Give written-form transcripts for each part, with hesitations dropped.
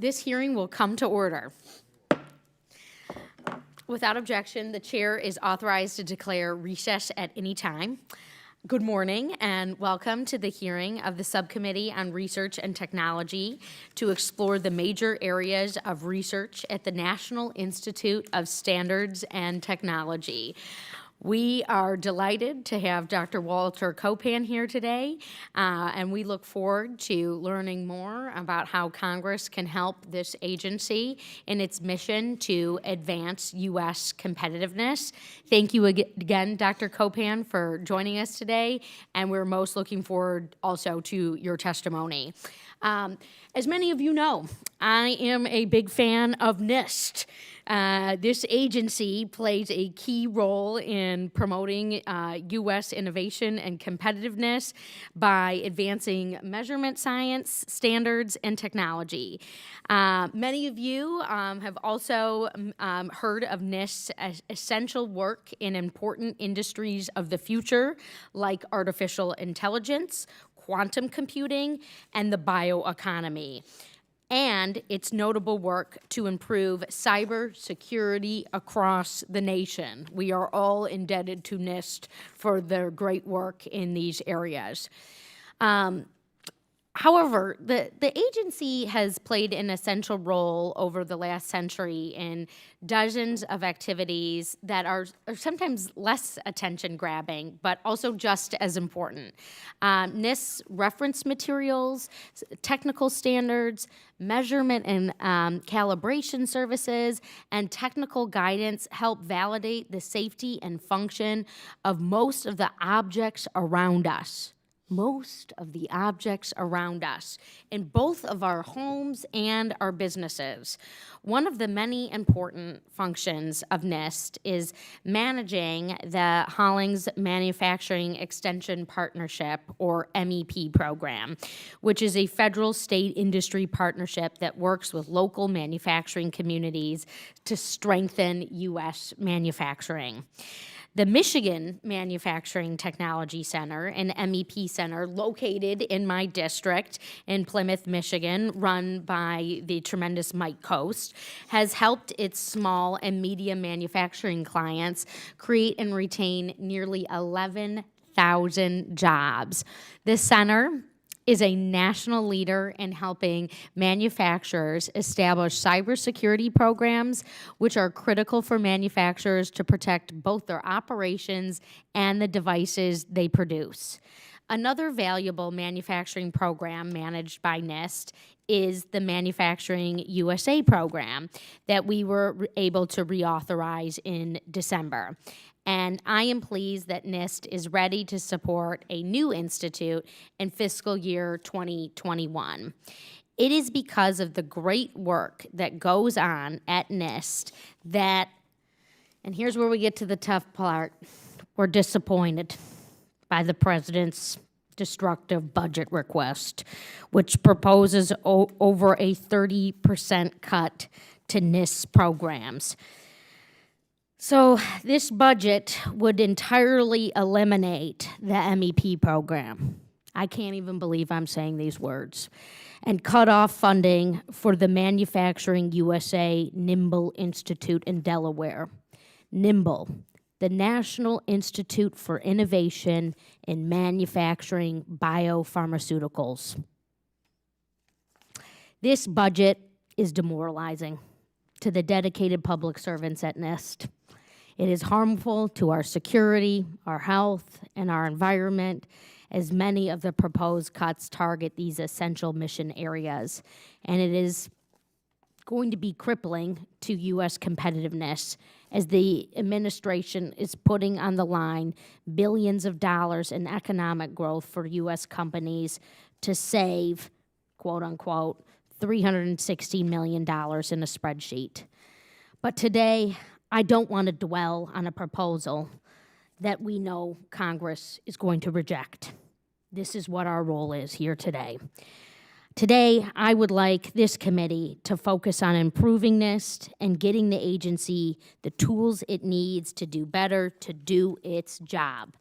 This hearing will come to order. Without objection, the chair is authorized to declare recess at any time. Good morning and welcome to the hearing of the Subcommittee on Research and Technology to explore the major areas of research at the National Institute of Standards and Technology. We are delighted to have Dr. Walter Copan here today, and we look forward to learning more about how Congress can help this agency in its mission to advance U.S. competitiveness. Thank you again, Dr. Copan, for joining us today, and we're most looking forward also to your testimony. As many of you know, I am a big fan of NIST. This agency plays a key role in promoting U.S. innovation and competitiveness by advancing measurement science, standards, and technology. Many of you have also heard of NIST's essential work in important industries of the future, like artificial intelligence, quantum computing, and the bioeconomy, and its notable work to improve cybersecurity across the nation. We are all indebted to NIST for their great work in these areas. However, the agency has played an essential role over the last century in dozens of activities that are sometimes less attention-grabbing, but also just as important. NIST's reference materials, technical standards, measurement and calibration services, and technical guidance help validate the safety and function of most of the objects around us. Most of the objects around us in both of our homes and our businesses. One of the many important functions of NIST is managing the Hollings Manufacturing Extension Partnership, or MEP program, which is a federal state industry partnership that works with local manufacturing communities to strengthen U.S. manufacturing. The Michigan Manufacturing Technology Center, an MEP center located in my district in Plymouth, Michigan, run by the tremendous Mike Coast, has helped its small and medium manufacturing clients create and retain nearly 11,000 jobs. This center is a national leader in helping manufacturers establish cybersecurity programs, which are critical for manufacturers to protect both their operations and the devices they produce. Another valuable manufacturing program managed by NIST is the Manufacturing USA program that we were able to reauthorize in December. And I am pleased that NIST is ready to support a new institute in fiscal year 2021. It is because of the great work that goes on at NIST that, and here's where we get to the tough part, we're disappointed by the president's destructive budget request, which proposes over a 30% cut to NIST's programs. So this budget would entirely eliminate the MEP program. I can't even believe I'm saying these words. And cut off funding for the Manufacturing USA Nimble Institute in Delaware. Nimble, the National Institute for Innovation in Manufacturing Biopharmaceuticals. This budget is demoralizing to the dedicated public servants at NIST. It is harmful to our security, our health, and our environment, as many of the proposed cuts target these essential mission areas. And it is going to be crippling to U.S. competitiveness as the administration is putting on the line billions of dollars in economic growth for U.S. companies to save, quote unquote, $360 million in a spreadsheet. But today, I don't want to dwell on a proposal that we know Congress is going to reject. This is what our role is here today. Today, I would like this committee to focus on improving NIST and getting the agency the tools it needs to do better, to do its job.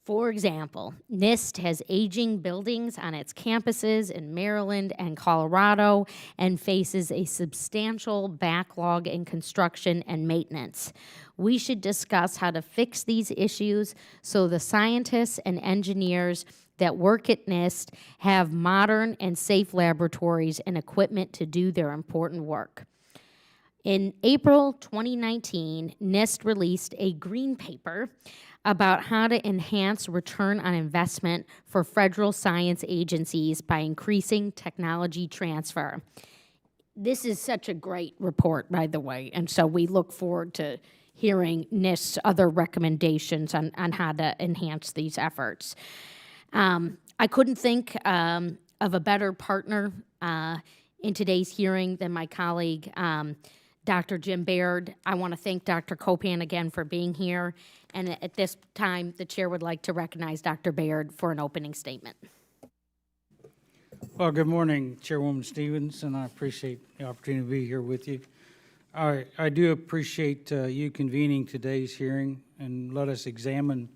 For example, NIST has aging buildings on its campuses in Maryland and Colorado and faces a substantial backlog in construction and maintenance. We should discuss how to fix these issues so the scientists and engineers that work at NIST have modern and safe laboratories and equipment to do their important work. In April 2019, NIST released a green paper about how to enhance return on investment for federal science agencies by increasing technology transfer. This is such a great report, by the way, and so we look forward to hearing NIST's other recommendations on how to enhance these efforts. I couldn't think of a better partner in today's hearing than my colleague, Dr. Jim Baird. I want to thank Dr. Copan again for being here. And at this time, the chair would like to recognize Dr. Baird for an opening statement. Well, good morning, Chairwoman Stevens, and I appreciate the opportunity to be here with you. I do appreciate you convening today's hearing and let us examine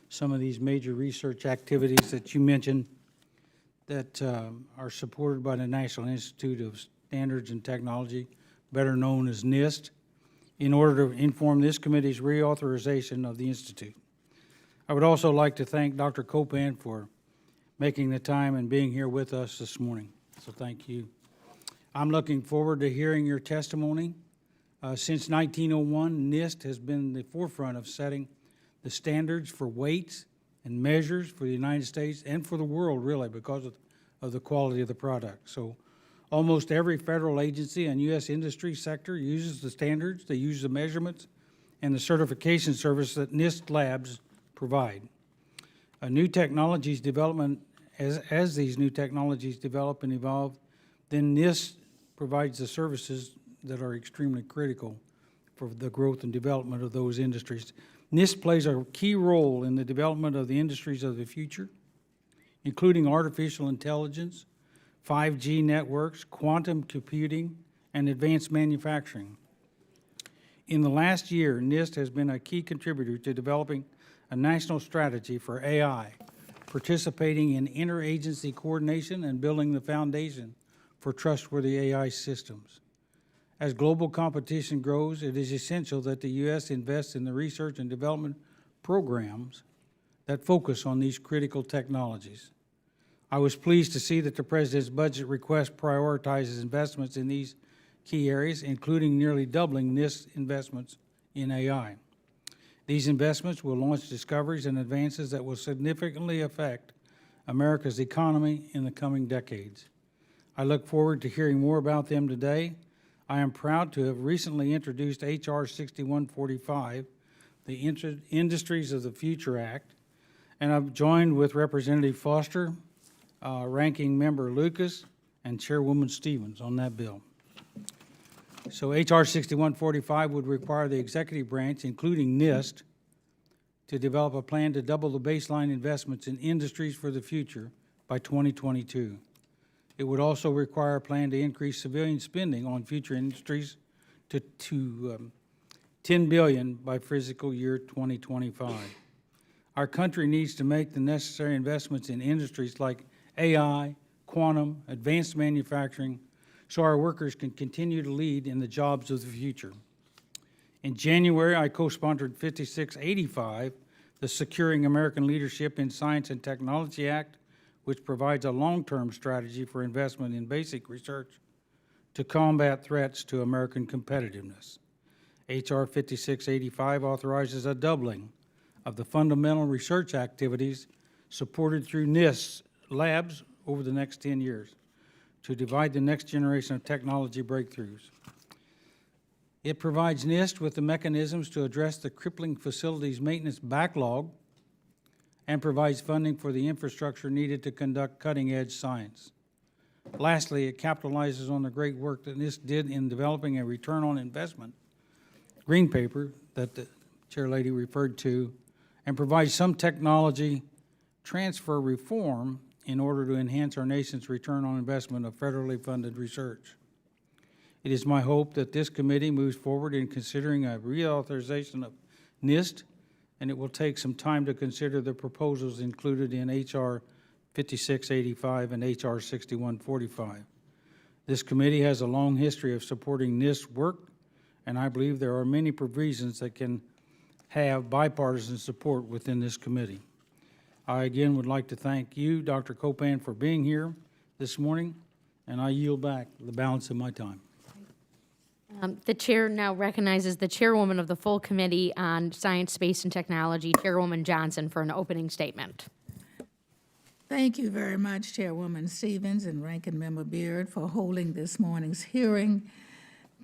some of these major research activities that you mentioned that are supported by the National Institute of Standards and Technology, better known as NIST, in order to inform this committee's reauthorization of the Institute. I would also like to thank Dr. Copan for making the time and being here with us this morning, so thank you. I'm looking forward to hearing your testimony. Since 1901, NIST has been the forefront of setting the standards for weights and measures for the United States and for the world, really, because of the quality of the product. So almost every federal agency and U.S. industry sector uses the standards, they use the measurements, and the certification service that NIST labs provide. New technologies development, as these new technologies develop and evolve, then NIST provides the services that are extremely critical for the growth and development of those industries. NIST plays a key role in the development of the industries of the future, including artificial intelligence, 5G networks, quantum computing, and advanced manufacturing. In the last year, NIST has been a key contributor to developing a national strategy for AI, participating in interagency coordination and building the foundation for trustworthy AI systems. As global competition grows, it is essential that the U.S. invests in the research and development programs that focus on these critical technologies. I was pleased to see that the President's budget request prioritizes investments in these key areas, including nearly doubling NIST investments in AI. These investments will launch discoveries and advances that will significantly affect America's economy in the coming decades. I look forward to hearing more about them today. I am proud to have recently introduced H.R. 6145, the Industries of the Future Act, and I've joined with Representative Foster, Ranking Member Lucas, and Chairwoman Stevens on that bill. So H.R. 6145 would require the executive branch, including NIST, to develop a plan to double the baseline investments in industries for the future by 2022. It would also require a plan to increase civilian spending on future industries to $10 billion by fiscal year 2025. Our country needs to make the necessary investments in industries like AI, quantum, advanced manufacturing, so our workers can continue to lead in the jobs of the future. In January, I co-sponsored 5685, the Securing American Leadership in Science and Technology Act, which provides a long-term strategy for investment in basic research to combat threats to American competitiveness. H.R. 5685 authorizes a doubling of the fundamental research activities supported through NIST labs over the next 10 years to divide the next generation of technology breakthroughs. It provides NIST with the mechanisms to address the crippling facilities maintenance backlog and provides funding for the infrastructure needed to conduct cutting-edge science. Lastly, it capitalizes on the great work that NIST did in developing a return on investment green paper that the Chair Lady referred to, and provides some technology transfer reform in order to enhance our nation's return on investment of federally funded research. It is my hope that this committee moves forward in considering a reauthorization of NIST and it will take some time to consider the proposals included in H.R. 5685 and H.R. 6145. This committee has a long history of supporting NIST work, and I believe there are many provisions that can have bipartisan support within this committee. I again would like to thank you, Dr. Copan, for being here this morning, and I yield back the balance of my time. The chair now recognizes the chairwoman of the full committee on science, space, and technology, Chairwoman Johnson, for an opening statement. Thank you very much, Chairwoman Stevens and Ranking Member Beard, for holding this morning's hearing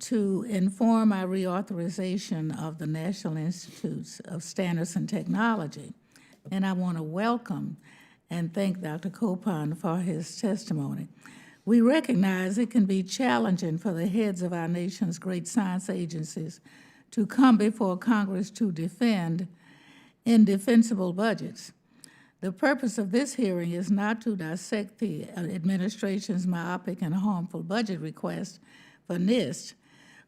to inform our reauthorization of the National Institutes of Standards and Technology. And I want to welcome and thank Dr. Copan for his testimony. We recognize it can be challenging for the heads of our nation's great science agencies to come before Congress to defend indefensible budgets. The purpose of this hearing is not to dissect the administration's myopic and harmful budget request for NIST.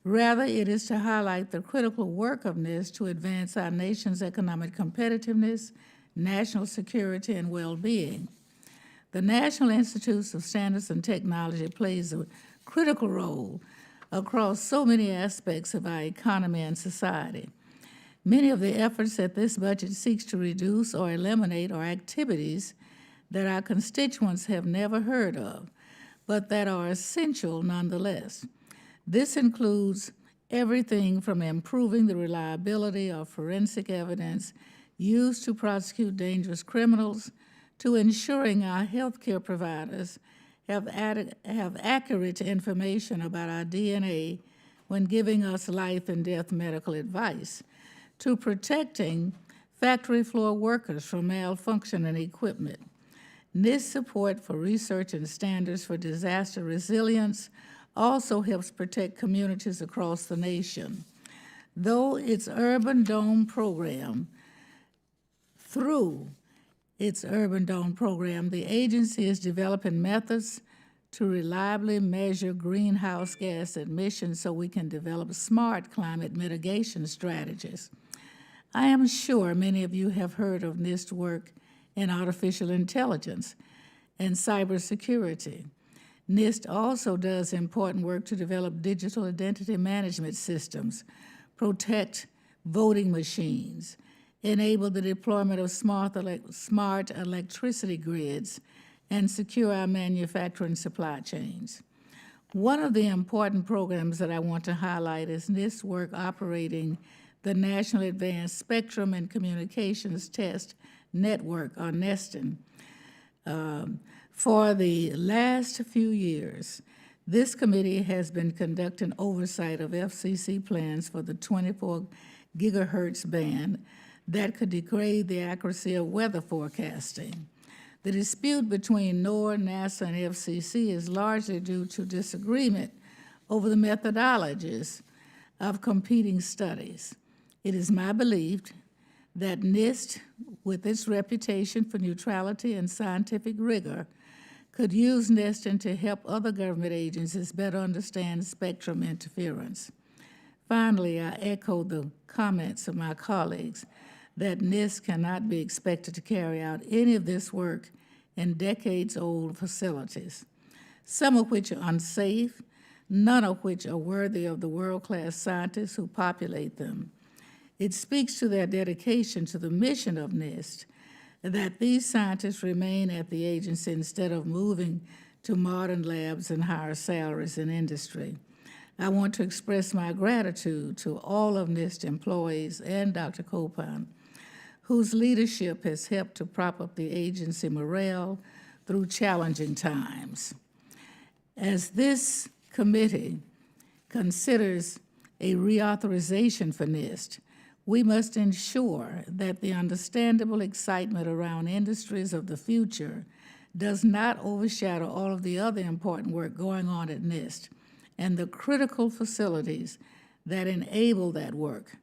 Rather, it is to highlight the critical work of NIST to advance our nation's economic competitiveness, national security, and well-being. The National Institutes of Standards and Technology plays a critical role across so many aspects of our economy and society. Many of the efforts that this budget seeks to reduce or eliminate are activities that our constituents have never heard of, but that are essential nonetheless. This includes everything from improving the reliability of forensic evidence used to prosecute dangerous criminals to ensuring our healthcare providers have accurate information about our DNA when giving us life and death medical advice, to protecting factory floor workers from malfunctioning equipment. NIST support for research and standards for disaster resilience also helps protect communities across the nation. Through its Urban Dome program, the agency is developing methods to reliably measure greenhouse gas emissions so we can develop smart climate mitigation strategies. I am sure many of you have heard of NIST work in artificial intelligence and cybersecurity. NIST also does important work to develop digital identity management systems, protect voting machines, enable the deployment of smart electricity grids, and secure our manufacturing supply chains. One of the important programs that I want to highlight is NIST work operating the National Advanced Spectrum and Communications Test Network, or NESTIN. For the last few years, this committee has been conducting oversight of FCC plans for the 24 gigahertz band that could degrade the accuracy of weather forecasting. The dispute between NOAA, NASA, and FCC is largely due to disagreement over the methodologies of competing studies. It is my belief that NIST, with its reputation for neutrality and scientific rigor, could use NIST to help other government agencies better understand spectrum interference. Finally, I echo the comments of my colleagues that NIST cannot be expected to carry out any of this work in decades-old facilities, some of which are unsafe, none of which are worthy of the world-class scientists who populate them. It speaks to their dedication to the mission of NIST that these scientists remain at the agency instead of moving to modern labs and higher salaries in industry. I want to express my gratitude to all of NIST employees and Dr. Copan, whose leadership has helped to prop up the agency morale through challenging times. As this committee considers a reauthorization for NIST, we must ensure that the understandable excitement around industries of the future does not overshadow all of the other important work going on at NIST and the critical facilities that enable that work.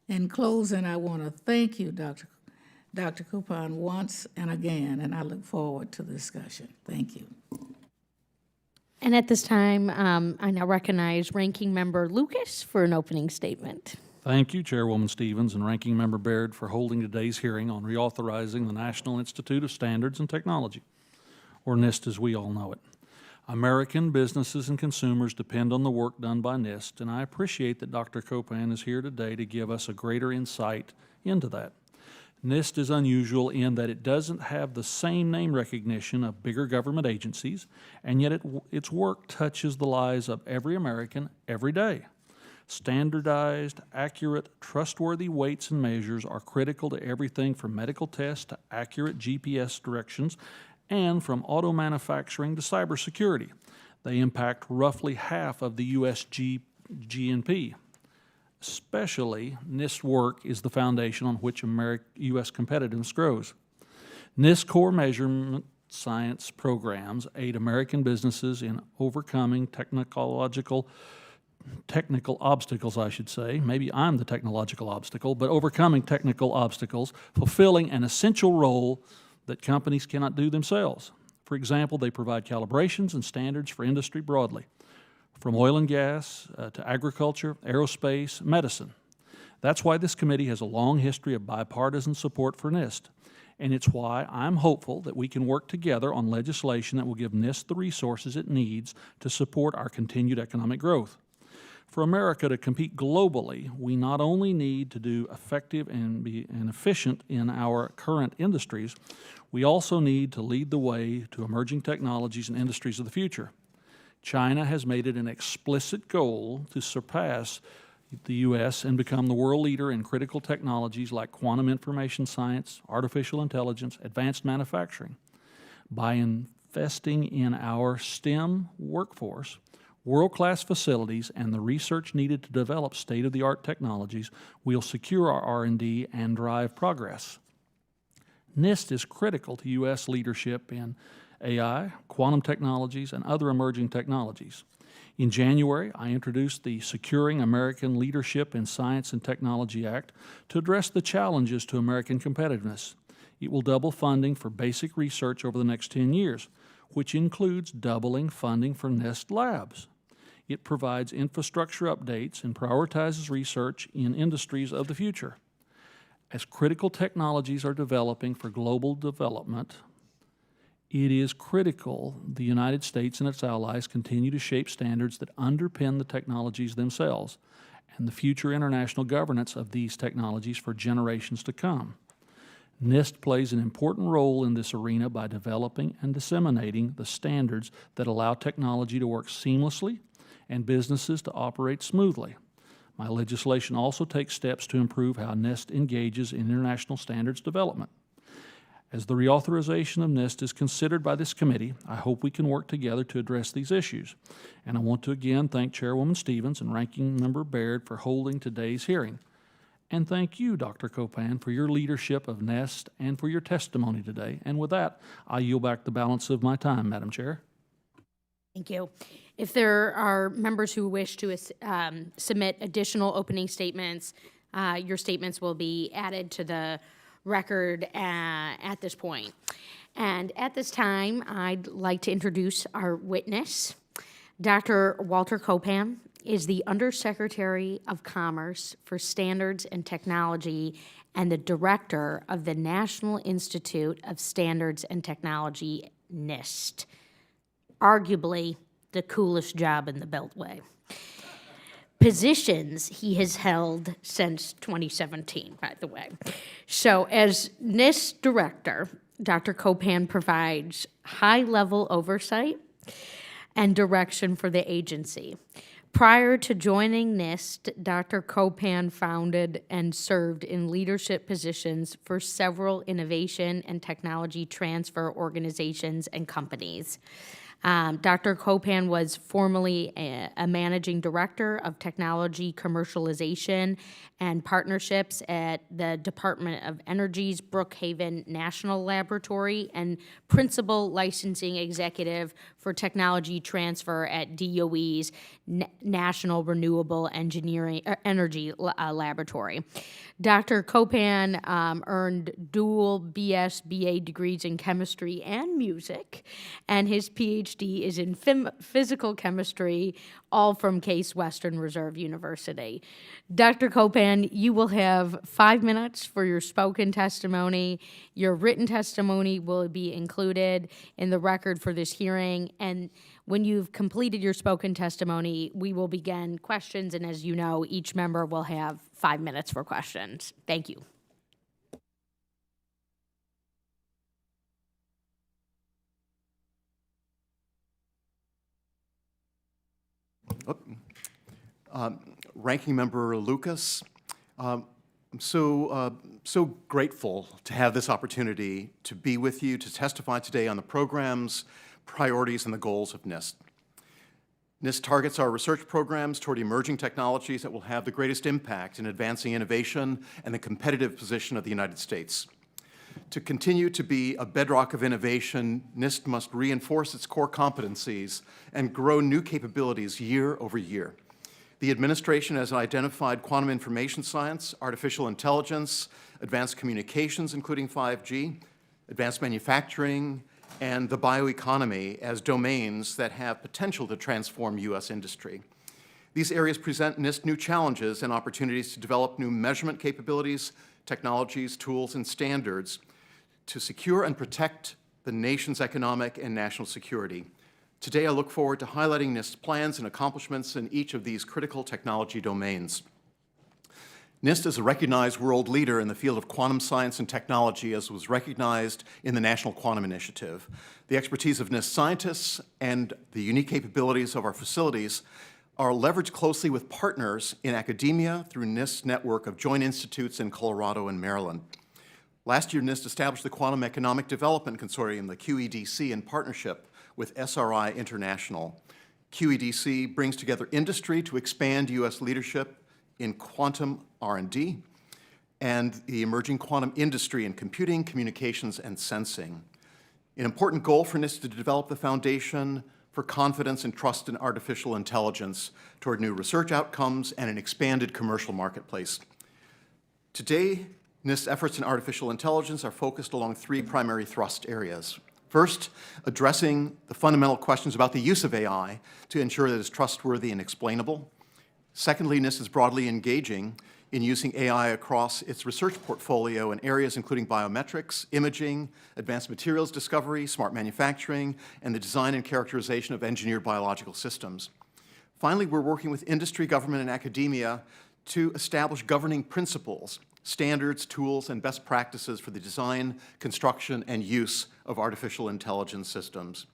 In closing, I want to thank you, Dr. Copan, once and again, and I look forward to the discussion. Thank you. And at this time, I now recognize Ranking Member Lucas for an opening statement. Thank you, Chairwoman Stevens and Ranking Member Baird, for holding today's hearing on reauthorizing the National Institute of Standards and Technology, or NIST as we all know it. American businesses and consumers depend on the work done by NIST, and I appreciate that Dr. Copan is here today to give us a greater insight into that. NIST is unusual in that it doesn't have the same name recognition of bigger government agencies, and yet its work touches the lives of every American every day. Standardized, accurate, trustworthy weights and measures are critical to everything from medical tests to accurate GPS directions and from auto manufacturing to cybersecurity. They impact roughly half of the U.S. GNP. Especially, NIST work is the foundation on which U.S. competitiveness grows. NIST core measurement science programs aid American businesses in overcoming technical obstacles, I should say. Maybe I'm the technological obstacle, but overcoming technical obstacles, fulfilling an essential role that companies cannot do themselves. For example, they provide calibrations and standards for industry broadly, from oil and gas to agriculture, aerospace, medicine. That's why this committee has a long history of bipartisan support for NIST, and it's why I'm hopeful that we can work together on legislation that will give NIST the resources it needs to support our continued economic growth. For America to compete globally, we not only need to do effective and be efficient in our current industries, we also need to lead the way to emerging technologies and industries of the future. China has made it an explicit goal to surpass the U.S. and become the world leader in critical technologies like quantum information science, artificial intelligence, advanced manufacturing. By investing in our STEM workforce, world-class facilities, and the research needed to develop state-of-the-art technologies, we'll secure our R&D and drive progress. NIST is critical to U.S. leadership in AI, quantum technologies, and other emerging technologies. In January, I introduced the Securing American Leadership in Science and Technology Act to address the challenges to American competitiveness. It will double funding for basic research over the next 10 years, which includes doubling funding for NIST labs. It provides infrastructure updates and prioritizes research in industries of the future. As critical technologies are developing for global development, it is critical the United States and its allies continue to shape standards that underpin the technologies themselves and the future international governance of these technologies for generations to come. NIST plays an important role in this arena by developing and disseminating the standards that allow technology to work seamlessly and businesses to operate smoothly. My legislation also takes steps to improve how NIST engages in international standards development. As the reauthorization of NIST is considered by this committee, I hope we can work together to address these issues. And I want to again thank Chairwoman Stevens and Ranking Member Baird for holding today's hearing. And thank you, Dr. Copan, for your leadership of NIST and for your testimony today. And with that, I yield back the balance of my time, Madam Chair. Thank you. If there are members who wish to submit additional opening statements, your statements will be added to the record at this point. And at this time, I'd like to introduce our witness. Dr. Walter Copan is the Undersecretary of Commerce for Standards and Technology and the Director of the National Institute of Standards and Technology, NIST. Arguably the coolest job in the Beltway. Positions he has held since 2017, by the way. So as NIST Director, Dr. Copan provides high-level oversight and direction for the agency. Prior to joining NIST, Dr. Copan founded and served in leadership positions for several innovation and technology transfer organizations and companies. Dr. Copan was formerly a managing director of technology commercialization and partnerships at the Department of Energy's Brookhaven National Laboratory and principal licensing executive for technology transfer at DOE's National Renewable Energy Laboratory. Dr. Copan earned dual BS, BA degrees in chemistry and music, and his PhD PhD is in physical chemistry, all from Case Western Reserve University. Dr. Copan, you will have 5 minutes for your spoken testimony. Your written testimony will be included in the record for this hearing, and when you've completed your spoken testimony, we will begin questions, and as you know, each member will have 5 minutes for questions. Thank you. Ranking Member Lucas, I'm so grateful to have this opportunity to be with you to testify today on the programs, priorities, and the goals of NIST. NIST targets our research programs toward emerging technologies that will have the greatest impact in advancing innovation and the competitive position of the United States. To continue to be a bedrock of innovation, NIST must reinforce its core competencies and grow new capabilities year over year. The administration has identified quantum information science, artificial intelligence, advanced communications, including 5G, advanced manufacturing, and the bioeconomy as domains that have potential to transform U.S. industry. These areas present NIST new challenges and opportunities to develop new measurement capabilities, technologies, tools, and standards to secure and protect the nation's economic and national security. Today, I look forward to highlighting NIST's plans and accomplishments in each of these critical technology domains. NIST is a recognized world leader in the field of quantum science and technology, as was recognized in the National Quantum Initiative. The expertise of NIST scientists and the unique capabilities of our facilities are leveraged closely with partners in academia through NIST's network of joint institutes in Colorado and Maryland. Last year, NIST established the Quantum Economic Development Consortium, the QEDC, in partnership with SRI International. QEDC brings together industry to expand U.S. leadership in quantum R&D and the emerging quantum industry in computing, communications, and sensing. An important goal for NIST is to develop the foundation for confidence and trust in artificial intelligence toward new research outcomes and an expanded commercial marketplace. Today, NIST's efforts in artificial intelligence are focused along 3 primary thrust areas. First, addressing the fundamental questions about the use of AI to ensure that it's trustworthy and explainable. Secondly, NIST is broadly engaging in using AI across its research portfolio in areas including biometrics, imaging, advanced materials discovery, smart manufacturing, and the design and characterization of engineered biological systems. Finally, we're working with industry, government, and academia to establish governing principles, standards, tools, and best practices for the design, construction, and use of artificial intelligence systems.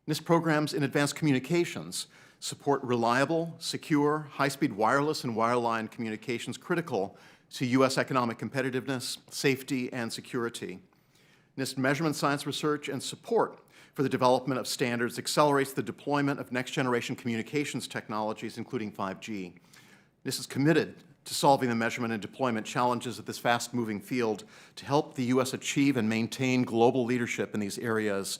NIST programs in advanced communications support reliable, secure, high-speed wireless and wireline communications critical to U.S. economic competitiveness, safety, and security. NIST measurement science research and support for the development of standards accelerates the deployment of next-generation communications technologies, including 5G. NIST is committed to solving the measurement and deployment challenges of this fast-moving field to help the U.S. achieve and maintain global leadership in these areas,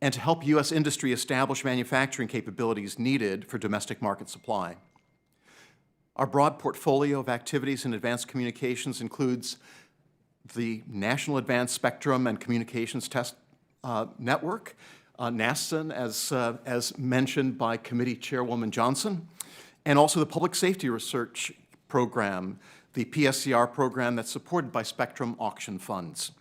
and to help U.S. industry establish manufacturing capabilities needed for domestic market supply. Our broad portfolio of activities in advanced communications includes the National Advanced Spectrum and Communications Test Network, NASTN, as mentioned by Committee Chairwoman Johnson, and also the Public Safety Research Program, the PSCR program that's supported by Spectrum Auction Funds.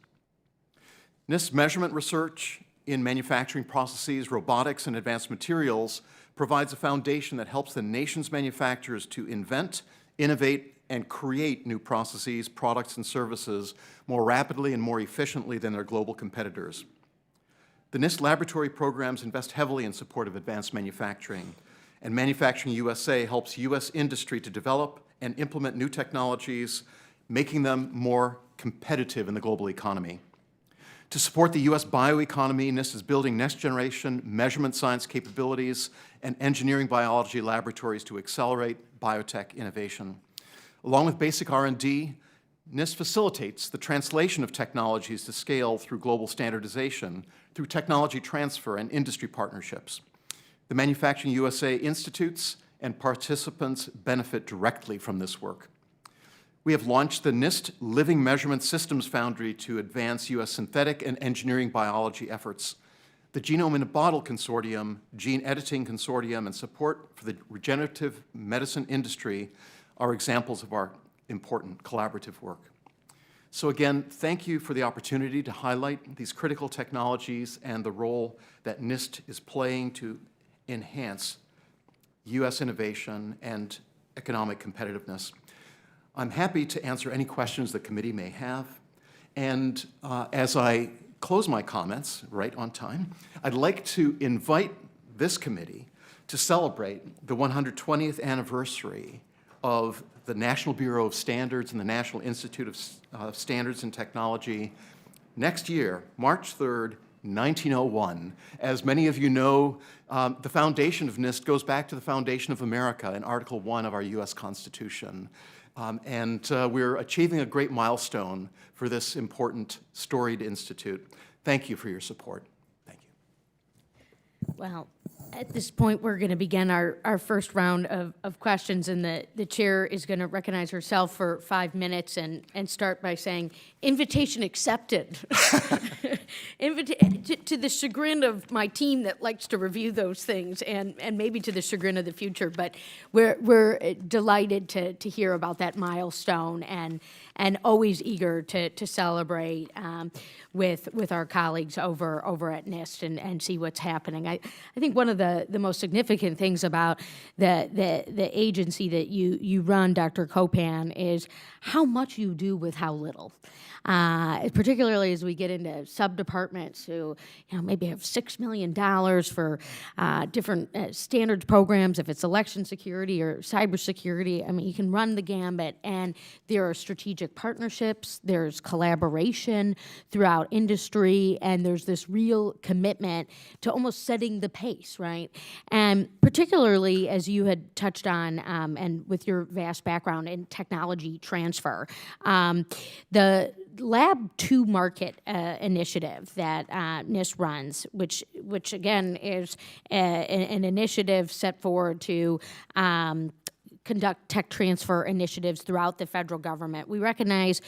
NIST measurement research in manufacturing processes, robotics, and advanced materials provides a foundation that helps the nation's manufacturers to invent, innovate, and create new processes, products, and services more rapidly and more efficiently than their global competitors. The NIST laboratory programs invest heavily in support of advanced manufacturing, and Manufacturing USA helps U.S. industry to develop and implement new technologies, making them more competitive in the global economy. To support the U.S. bioeconomy, NIST is building next-generation measurement science capabilities and engineering biology laboratories to accelerate biotech innovation. Along with basic R&D, NIST facilitates the translation of technologies to scale through global standardization, through technology transfer and industry partnerships. The Manufacturing USA institutes and participants benefit directly from this work. We have launched the NIST Living Measurement Systems Foundry to advance U.S. synthetic and engineering biology efforts. the Genome in a Bottle Consortium, Gene Editing Consortium, and support for the regenerative medicine industry are examples of our important collaborative work. So again, thank you for the opportunity to highlight these critical technologies and the role that NIST is playing to enhance U.S. innovation and economic competitiveness. I'm happy to answer any questions the committee may have. And as I close my comments right on time, I'd like to invite this committee to celebrate the 120th anniversary of the National Bureau of Standards and the National Institute of Standards and Technology next year, March 3rd, 1901. As many of you know, the foundation of NIST goes back to the foundation of America in Article 1 of our U.S. Constitution. We're achieving a great milestone for this important, storied institute. Thank you for your support. Thank you. Well, at this point, we're going to begin our first round of questions, and the chair is going to recognize herself for 5 minutes and start by saying, invitation accepted. To the chagrin of my team that likes to review those things, and maybe to the chagrin of the future, but we're delighted to hear about that milestone and always eager to celebrate with our colleagues over at NIST and see what's happening. I think one of the most significant things about the agency that you run, Dr. Copan, is how much you do with how little. Particularly as we get into sub-departments who maybe have $6 million for different standards programs, if it's election security or cybersecurity. I mean, you can run the gambit, and there are strategic partnerships, there's collaboration throughout industry, and there's this real commitment to almost setting the pace, right? And particularly as you had touched on, and with your vast background in technology transfer, the Lab to Market initiative that NIST runs, which again is an initiative set forward to conduct tech transfer initiatives throughout the federal government. We recognize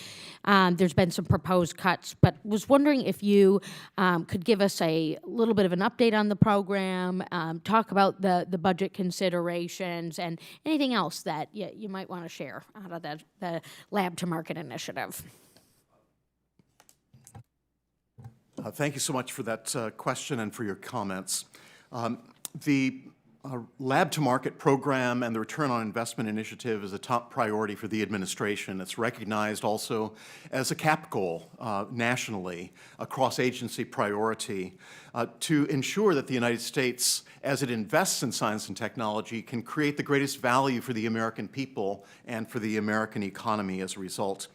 there's been some proposed cuts, but was wondering if you could give us a little bit of an update on the program, talk about the budget considerations, and anything else that you might want to share out of the Lab to Market initiative. Thank you so much for that question and for your comments. The Lab to Market program and the Return on Investment initiative is a top priority for the administration. It's recognized also as a CAP goal nationally, a cross-agency priority to ensure that the United States, as it invests in science and technology, can create the greatest value for the American people and for the American economy as a result.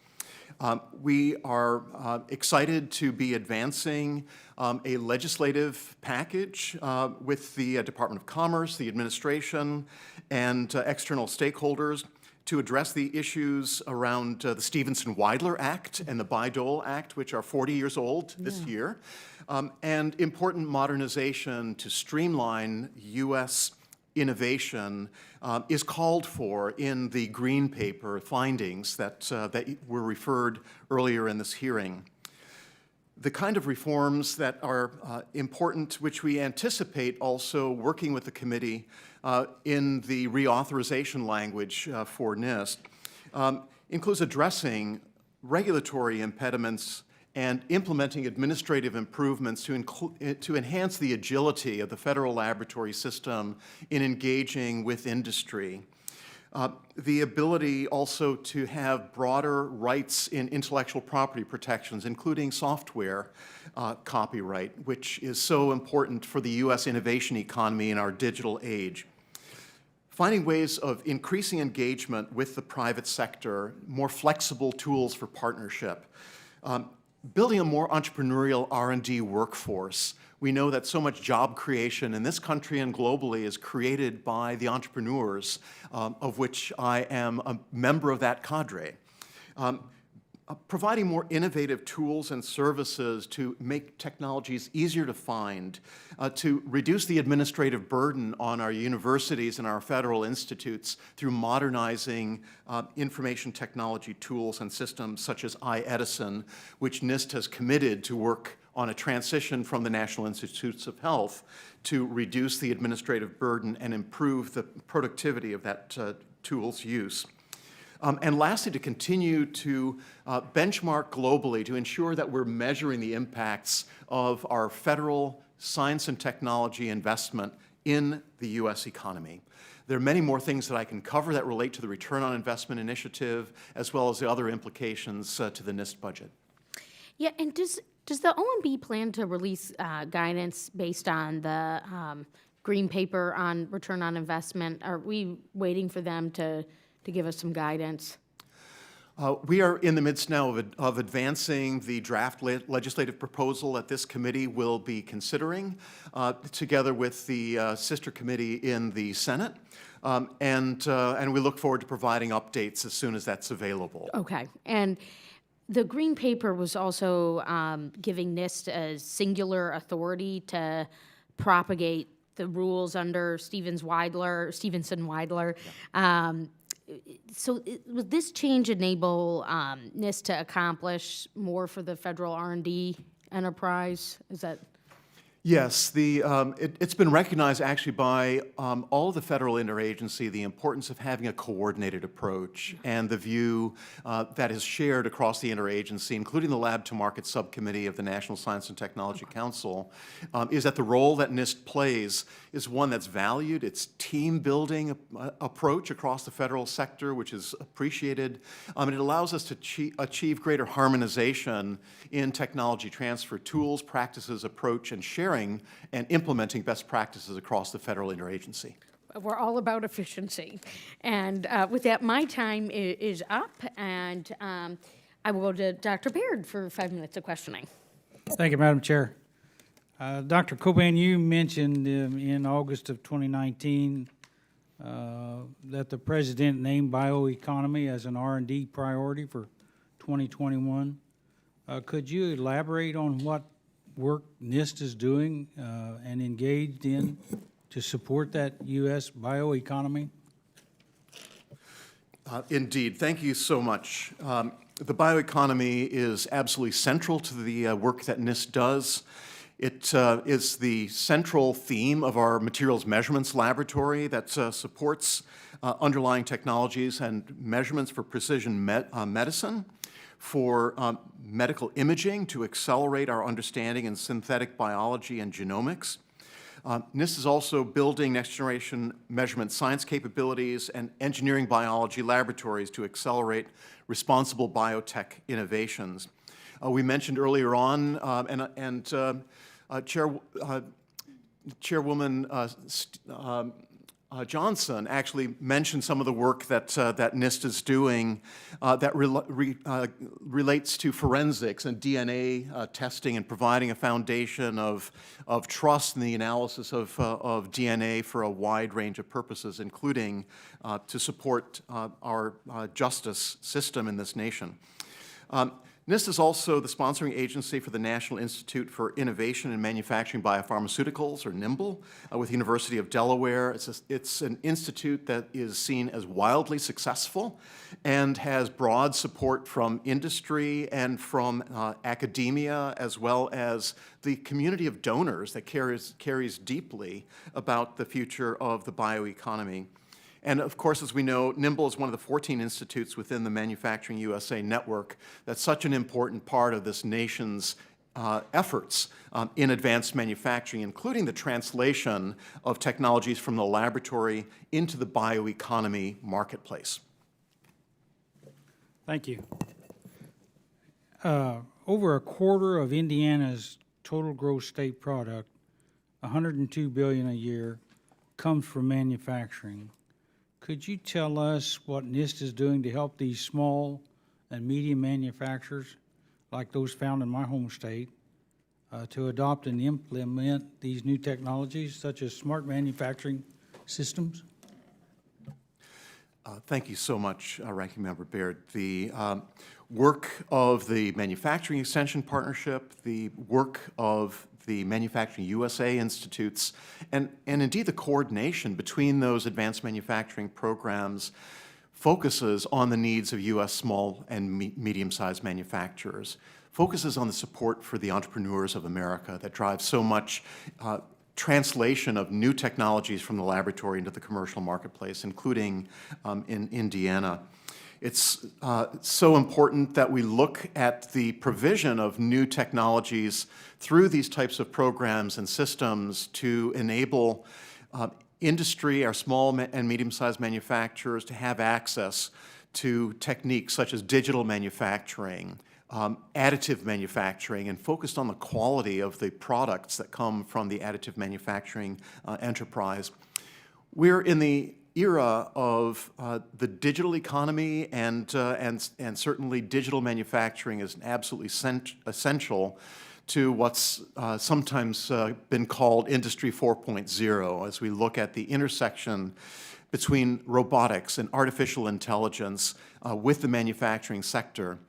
We are excited to be advancing a legislative package with the Department of Commerce, the administration, and external stakeholders to address the issues around the Stevenson-Weidler Act and the Bayh-Dole Act, which are 40 years old this year, and important modernization to streamline U.S. innovation is called for in the Green Paper findings that were referred earlier in this hearing. The kind of reforms that are important, which we anticipate also working with the committee in the reauthorization language for NIST, includes addressing regulatory impediments and implementing administrative improvements to enhance the agility of the federal laboratory system in engaging with industry. The ability also to have broader rights in intellectual property protections, including software copyright, which is so important for the U.S. innovation economy in our digital age. Finding ways of increasing engagement with the private sector, more flexible tools for partnership. Building a more entrepreneurial R&D workforce. We know that so much job creation in this country and globally is created by the entrepreneurs, of which I am a member of that cadre. Providing more innovative tools and services to make technologies easier to find, to reduce the administrative burden on our universities and our federal institutes through modernizing information technology tools and systems such as iEdison, which NIST has committed to work on a transition from the National Institutes of Health to reduce the administrative burden and improve the productivity of that tool's use. And lastly, to continue to benchmark globally to ensure that we're measuring the impacts of our federal science and technology investment in the U.S. economy. There are many more things that I can cover that relate to the Return on Investment Initiative, as well as the other implications to the NIST budget. Yeah, and does the OMB plan to release guidance based on the green paper on return on investment? Are we waiting for them to give us some guidance? We are in the midst now of advancing the draft legislative proposal that this committee will be considering, together with the sister committee in the Senate. And we look forward to providing updates as soon as that's available. Okay. And the green paper was also giving NIST a singular authority to propagate the rules under Stevenson-Weidler. Yeah. So would this change enable NIST to accomplish more for the federal R&D enterprise? Is that? Yes, it's been recognized actually by all of the federal interagency, the importance of having a coordinated approach, and the view that is shared across the interagency, including the Lab to Market Subcommittee of the National Science and Technology Council, is that the role that NIST plays is one that's valued. It's team-building approach across the federal sector, which is appreciated. And it allows us to achieve greater harmonization in technology transfer tools, practices, approach, and sharing and implementing best practices across the federal interagency. We're all about efficiency. And with that, my time is up, and I will go to Dr. Baird for 5 minutes of questioning. Thank you, Madam Chair. Dr. Copan, you mentioned in August of 2019 that the President named bioeconomy as an R&D priority for 2021. Could you elaborate on what work NIST is doing and engaged in to support that U.S. bioeconomy? Indeed. Thank you so much. The bioeconomy is absolutely central to the work that NIST does. It is the central theme of our materials measurements laboratory that supports underlying technologies and measurements for precision medicine, for medical imaging to accelerate our understanding in synthetic biology and genomics. NIST is also building next-generation measurement science capabilities and engineering biology laboratories to accelerate responsible biotech innovations. We mentioned earlier on, Chairwoman Johnson actually mentioned some of the work that NIST is doing that relates to forensics and DNA testing and providing a foundation of trust in the analysis of DNA for a wide range of purposes, including to support our justice system in this nation. NIST is also the sponsoring agency for the National Institute for Innovation in Manufacturing Biopharmaceuticals, or NIMBL, with the University of Delaware. It's an institute that is seen as wildly successful and has broad support from industry and from academia, as well as the community of donors that cares deeply about the future of the bioeconomy. And of course, as we know, NIMBL is one of the 14 institutes within the Manufacturing USA network that's such an important part of this nation's efforts in advanced manufacturing, including the translation of technologies from the laboratory into the bioeconomy marketplace. Thank you. Over a quarter of Indiana's total gross state product, $102 billion a year, comes from manufacturing. Could you tell us what NIST is doing to help these small and medium manufacturers, like those found in my home state, to adopt and implement these new technologies, such as smart manufacturing systems? Thank you so much, Ranking Member Baird. The work of the Manufacturing Extension Partnership, the work of the Manufacturing USA Institutes, and indeed the coordination between those advanced manufacturing programs focuses on the needs of U.S. small and medium-sized manufacturers. focuses on the support for the entrepreneurs of America that drives so much translation of new technologies from the laboratory into the commercial marketplace, including in Indiana. It's so important that we look at the provision of new technologies through these types of programs and systems to enable industry, our small and medium-sized manufacturers, to have access to techniques such as digital manufacturing, additive manufacturing, and focused on the quality of the products that come from the additive manufacturing enterprise. We're in the era of the digital economy, and certainly digital manufacturing is absolutely essential to what's sometimes been called Industry 4.0, as we look at the intersection between robotics and artificial intelligence with the manufacturing sector.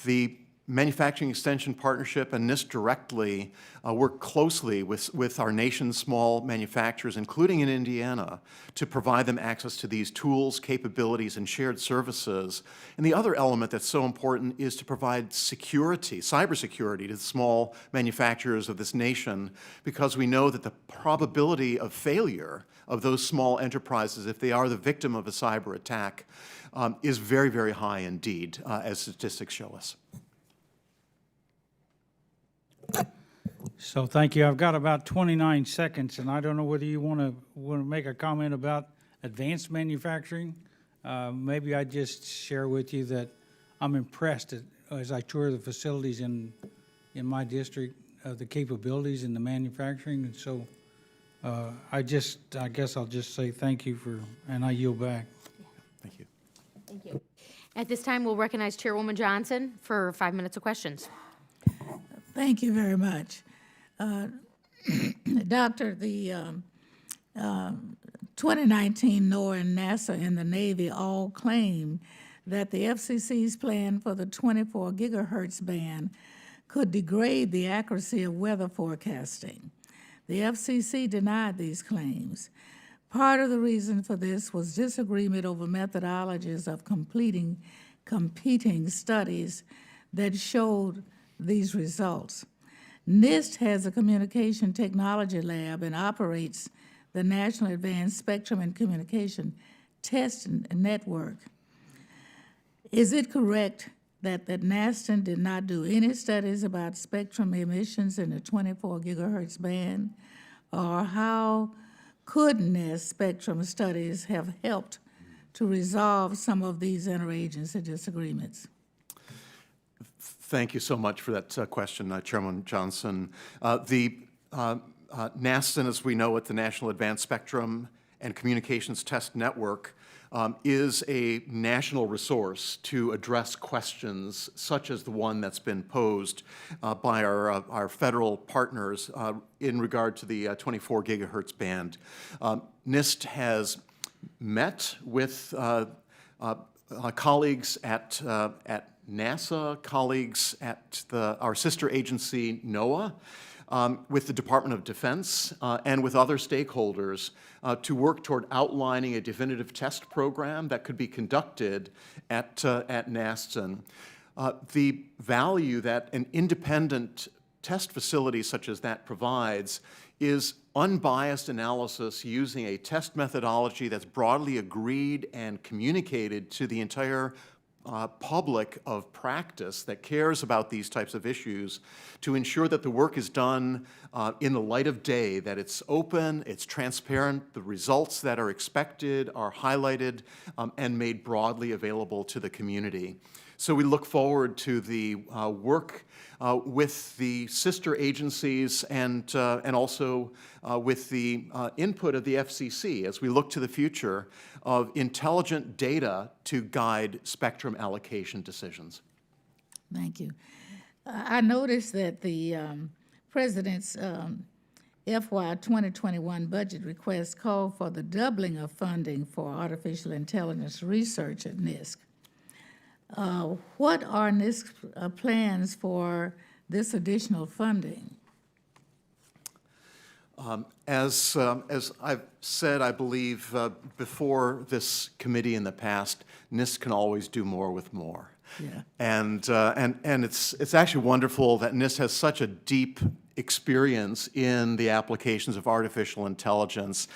The Manufacturing Extension Partnership and NIST directly work closely with our nation's small manufacturers, including in Indiana, to provide them access to these tools, capabilities, and shared services. And the other element that's so important is to provide security, cybersecurity, to the small manufacturers of this nation, because we know that the probability of failure of those small enterprises, if they are the victim of a cyber attack, is very, very high indeed, as statistics show us. So thank you. I've got about 29 seconds, and I don't know whether you want to make a comment about advanced manufacturing. Maybe I just share with you that I'm impressed as I tour the facilities in my district, the capabilities in the manufacturing, and so I guess I'll just say thank you and I yield back. Thank you. Thank you. At this time, we'll recognize Chairwoman Johnson for 5 minutes of questions. Thank you very much. Doctor, the 2019 NOAA and NASA and the Navy all claim that the FCC's plan for the 24 gigahertz band could degrade the accuracy of weather forecasting. The FCC denied these claims. Part of the reason for this was disagreement over methodologies of competing studies that showed these results. NIST has a communication technology lab and operates the National Advanced Spectrum and Communication Test Network. Is it correct that NASTN did not do any studies about spectrum emissions in the 24 gigahertz band? Or how could NIST spectrum studies have helped to resolve some of these interagency disagreements? Thank you so much for that question, Chairman Johnson. The NASTN, as we know it, the National Advanced Spectrum and Communications Test Network, is a national resource to address questions such as the one that's been posed by our federal partners in regard to the 24 gigahertz band. NIST has met with colleagues at NASA, colleagues at our sister agency, NOAA, with the Department of Defense, and with other stakeholders to work toward outlining a definitive test program that could be conducted at NASTN. The value that an independent test facility such as that provides is unbiased analysis using a test methodology that's broadly agreed and communicated to the entire public of practice that cares about these types of issues, to ensure that the work is done in the light of day, that it's open, it's transparent, the results that are expected are highlighted and made broadly available to the community. So we look forward to the work with the sister agencies and also with the input of the FCC as we look to the future of intelligent data to guide spectrum allocation decisions. Thank you. I noticed that the President's FY 2021 budget request called for the doubling of funding for artificial intelligence research at NIST. What are NIST's plans for this additional funding? As I've said, I believe, before this committee in the past, NIST can always do more with more. Yeah. And it's actually wonderful that NIST has such a deep experience in the applications of artificial intelligence.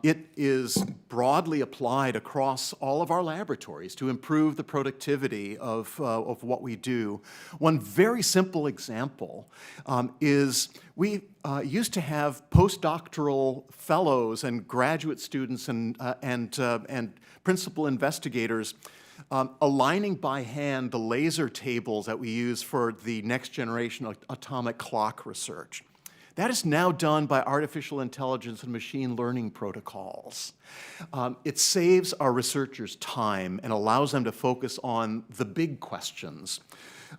It is broadly applied across all of our laboratories to improve the productivity of what we do. One very simple example is we used to have postdoctoral fellows and graduate students and principal investigators aligning by hand the laser tables that we use for the next generation atomic clock research. That is now done by artificial intelligence and machine learning protocols. It saves our researchers time and allows them to focus on the big questions.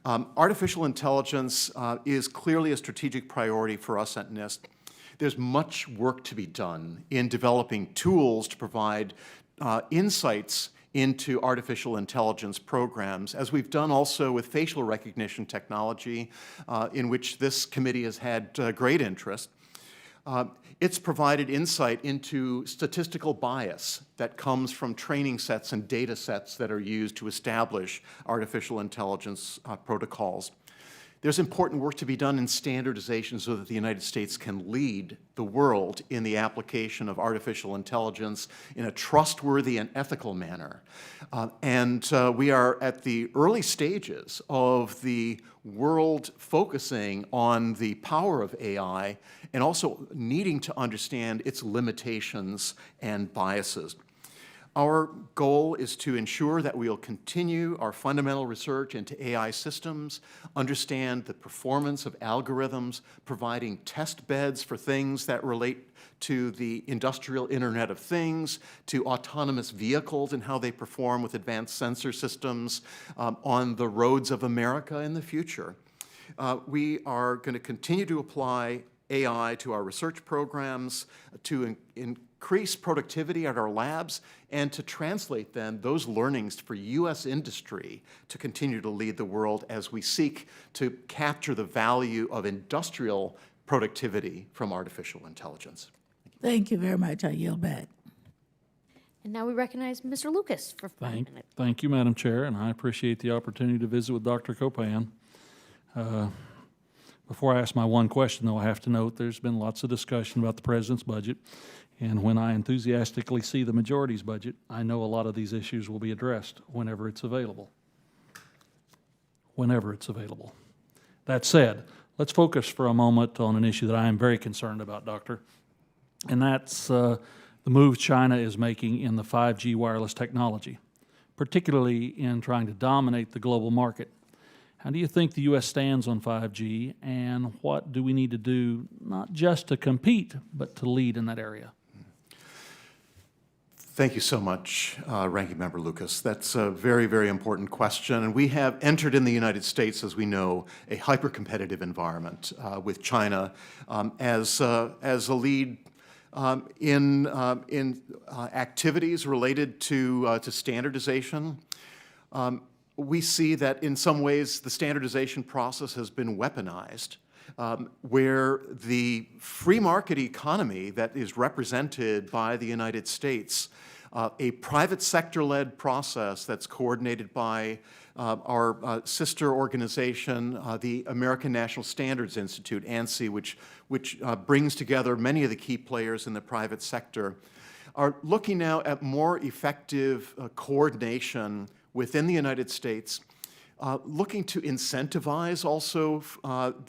Artificial intelligence is clearly a strategic priority for us at NIST. There's much work to be done in developing tools to provide insights into artificial intelligence programs, as we've done also with facial recognition technology, in which this committee has had great interest. It's provided insight into statistical bias that comes from training sets and data sets that are used to establish artificial intelligence protocols. There's important work to be done in standardization so that the United States can lead the world in the application of artificial intelligence in a trustworthy and ethical manner. We are at the early stages of the world focusing on the power of AI and also needing to understand its limitations and biases. Our goal is to ensure that we will continue our fundamental research into AI systems, understand the performance of algorithms, providing test beds for things that relate to the industrial Internet of Things, to autonomous vehicles and how they perform with advanced sensor systems on the roads of America in the future. We are going to continue to apply AI to our research programs, to increase productivity at our labs, and to translate then those learnings for U.S. industry to continue to lead the world as we seek to capture the value of industrial productivity from artificial intelligence. Thank you very much. I yield back. And now we recognize Mr. Lucas for 5 minutes. Thank you, Madam Chair, and I appreciate the opportunity to visit with Dr. Copan. Before I ask my one question, though, I have to note there's been lots of discussion about the President's budget, and when I enthusiastically see the majority's budget, I know a lot of these issues will be addressed whenever it's available. Whenever it's available. That said, let's focus for a moment on an issue that I am very concerned about, Doctor, and that's the move China is making in the 5G wireless technology, particularly in trying to dominate the global market. How do you think the U.S. stands on 5G, and what do we need to do, not just to compete, but to lead in that area? Thank you so much, Ranking Member Lucas. That's a very, very important question. And we have entered in the United States, as we know, a hyper-competitive environment with China as a lead in activities related to standardization. We see that in some ways the standardization process has been weaponized, where the free market economy that is represented by the United States, a private sector-led process that's coordinated by our sister organization, the American National Standards Institute, ANSI, which brings together many of the key players in the private sector, are looking now at more effective coordination within the United States, looking to incentivize also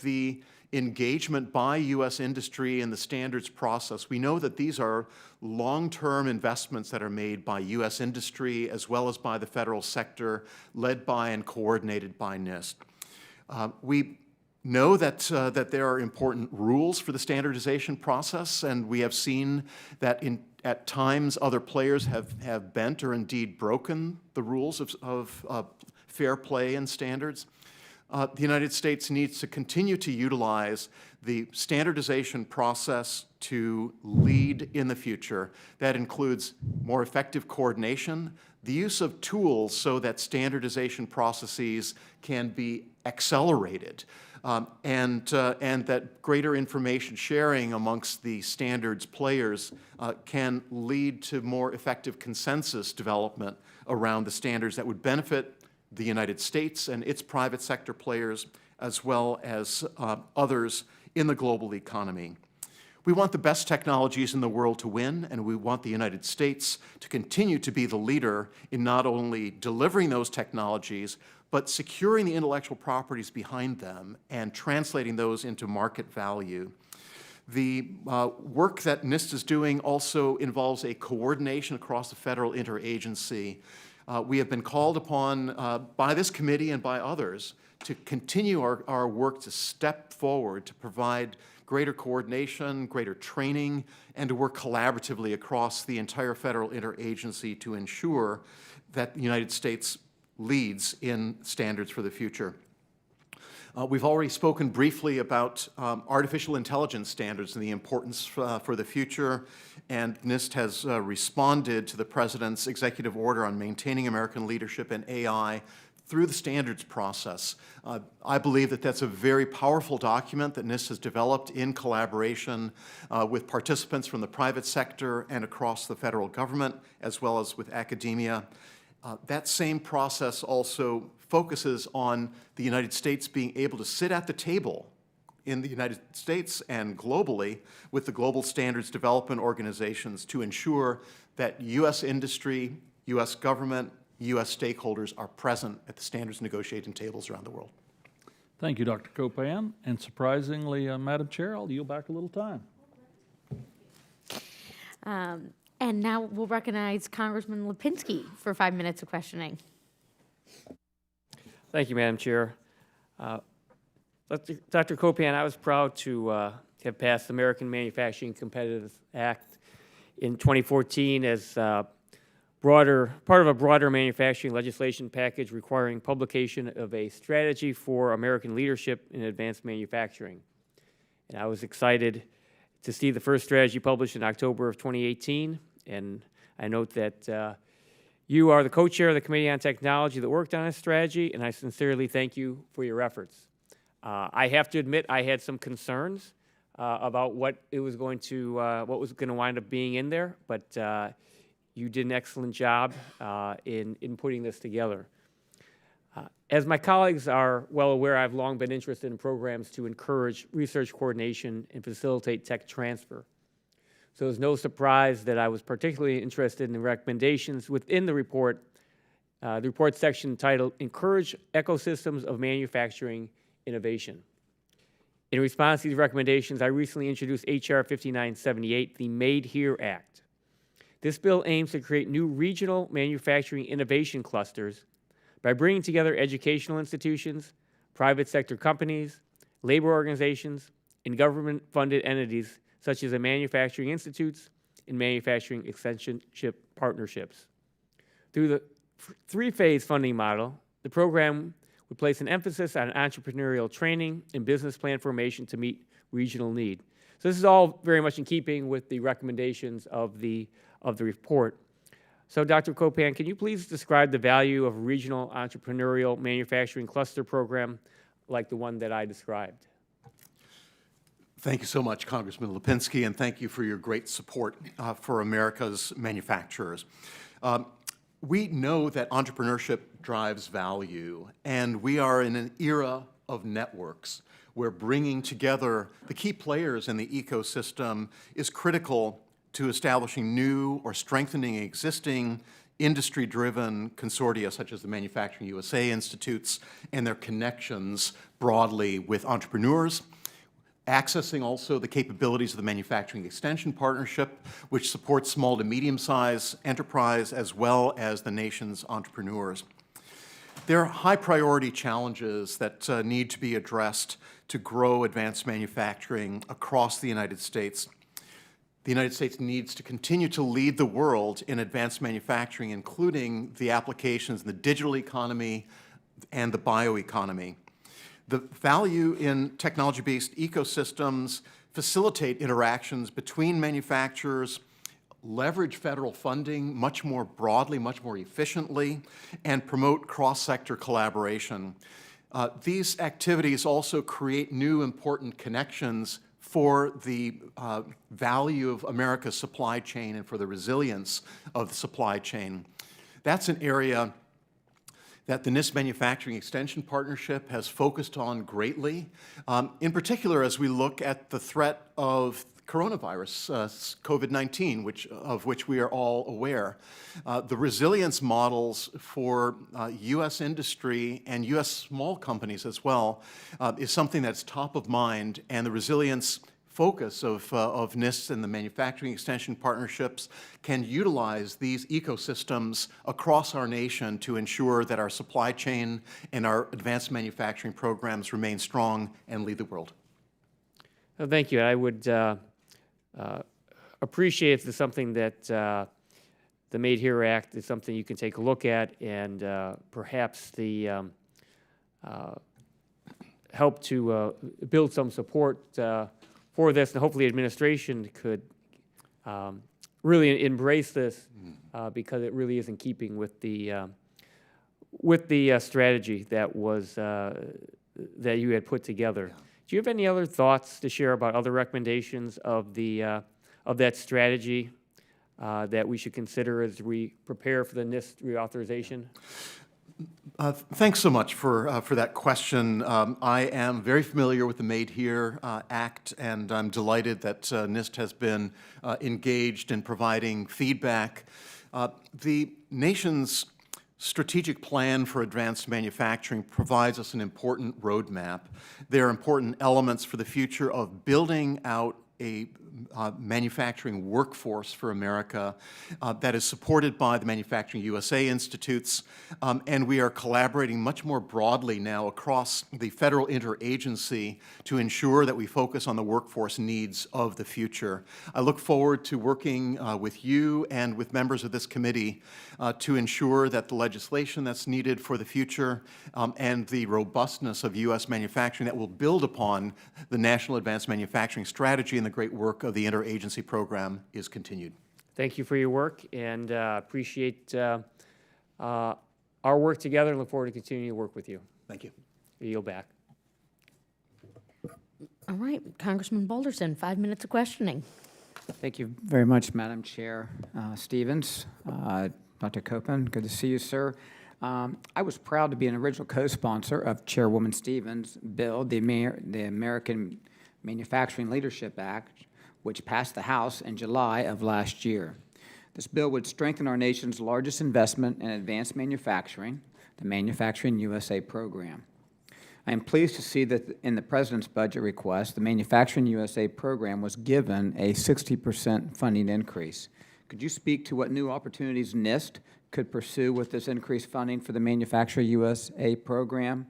the engagement by U.S. industry in the standards process. We know that these are long-term investments that are made by U.S. industry as well as by the federal sector, led by and coordinated by NIST. We know that there are important rules for the standardization process, and we have seen that at times other players have bent or indeed broken the rules of fair play and standards. The United States needs to continue to utilize the standardization process to lead in the future. That includes more effective coordination, the use of tools so that standardization processes can be accelerated, and that greater information sharing amongst the standards players can lead to more effective consensus development around the standards that would benefit the United States and its private sector players, as well as others in the global economy. We want the best technologies in the world to win, and we want the United States to continue to be the leader in not only delivering those technologies, but securing the intellectual properties behind them and translating those into market value. The work that NIST is doing also involves a coordination across the federal interagency. We have been called upon by this committee and by others to continue our work to step forward, to provide greater coordination, greater training, and to work collaboratively across the entire federal interagency to ensure that the United States leads in standards for the future. We've already spoken briefly about artificial intelligence standards and the importance for the future, and NIST has responded to the President's executive order on maintaining American leadership in AI through the standards process. I believe that that's a very powerful document that NIST has developed in collaboration with participants from the private sector and across the federal government, as well as with academia. That same process also focuses on the United States being able to sit at the table in the United States and globally with the global standards development organizations to ensure that U.S. industry, U.S. government, U.S. stakeholders are present at the standards negotiating tables around the world. Thank you, Dr. Copan. And surprisingly, Madam Chair, I'll yield back a little time. And now we'll recognize Congressman Lipinski for 5 minutes of questioning. Thank you, Madam Chair. Dr. Copan, I was proud to have passed the American Manufacturing Competitive Act in 2014 as part of a broader manufacturing legislation package requiring publication of a strategy for American leadership in advanced manufacturing. And I was excited to see the first strategy published in October of 2018, and I note that you are the co-chair of the Committee on Technology that worked on this strategy, and I sincerely thank you for your efforts. I have to admit I had some concerns about what was going to wind up being in there, but you did an excellent job in putting this together. As my colleagues are well aware, I've long been interested in programs to encourage research coordination and facilitate tech transfer. So it's no surprise that I was particularly interested in the recommendations within the report section titled Encourage Ecosystems of Manufacturing Innovation. In response to these recommendations, I recently introduced H.R. 5978, the Made Here Act. This bill aims to create new regional manufacturing innovation clusters by bringing together educational institutions, private sector companies, labor organizations, and government-funded entities such as the manufacturing institutes and manufacturing extensionship partnerships. Through the three-phase funding model, the program would place an emphasis on entrepreneurial training and business plan formation to meet regional need. So this is all very much in keeping with the recommendations of the report. So Dr. Copan, can you please describe the value of a regional entrepreneurial manufacturing cluster program like the one that I described? Thank you so much, Congressman Lipinski, and thank you for your great support for America's manufacturers. We know that entrepreneurship drives value, and we are in an era of networks where bringing together the key players in the ecosystem is critical to establishing new or strengthening existing industry-driven consortia such as the Manufacturing USA Institutes and their connections broadly with entrepreneurs, accessing also the capabilities of the Manufacturing Extension Partnership, which supports small to medium-sized enterprise as well as the nation's entrepreneurs. There are high-priority challenges that need to be addressed to grow advanced manufacturing across the United States. The United States needs to continue to lead the world in advanced manufacturing, including the applications in the digital economy and the bioeconomy. The value in technology-based ecosystems facilitate interactions between manufacturers, leverage federal funding much more broadly, much more efficiently, and promote cross-sector collaboration. These activities also create new important connections for the value of America's supply chain and for the resilience of the supply chain. That's an area that the NIST Manufacturing Extension Partnership has focused on greatly, in particular as we look at the threat of coronavirus, COVID-19, of which we are all aware. The resilience models for U.S. industry and U.S. small companies as well is something that's top of mind, and the resilience focus of NIST and the manufacturing extension partnerships can utilize these ecosystems across our nation to ensure that our supply chain and our advanced manufacturing programs remain strong and lead the world. Well, thank you. I would appreciate if there's something that the Made Here Act is something you can take a look at, and perhaps the help to build some support for this, and hopefully administration could really embrace this because it really is in keeping with the strategy that was that you had put together. Do you have any other thoughts to share about other recommendations of that strategy that we should consider as we prepare for the NIST reauthorization? Thanks so much for that question. I am very familiar with the Made Here Act, and I'm delighted that NIST has been engaged in providing feedback. The nation's strategic plan for advanced manufacturing provides us an important roadmap. There are important elements for the future of building out a manufacturing workforce for America that is supported by the Manufacturing USA Institutes, and we are collaborating much more broadly now across the federal interagency to ensure that we focus on the workforce needs of the future. I look forward to working with you and with members of this committee to ensure that the legislation that's needed for the future and the robustness of U.S. manufacturing that will build upon the National Advanced Manufacturing Strategy and the great work of the interagency program is continued. Thank you for your work, and appreciate our work together, and look forward to continuing to work with you. Thank you. I yield back. All right, Congressman Boulderson, 5 minutes of questioning. Thank you very much, Madam Chair Stevens. Dr. Copan, good to see you, sir. I was proud to be an original co-sponsor of Chairwoman Stevens' bill, the American Manufacturing Leadership Act, which passed the House in July of last year. This bill would strengthen our nation's largest investment in advanced manufacturing, the Manufacturing USA program. I am pleased to see that in the President's budget request, the Manufacturing USA program was given a 60% funding increase. Could you speak to what new opportunities NIST could pursue with this increased funding for the Manufacturing USA program?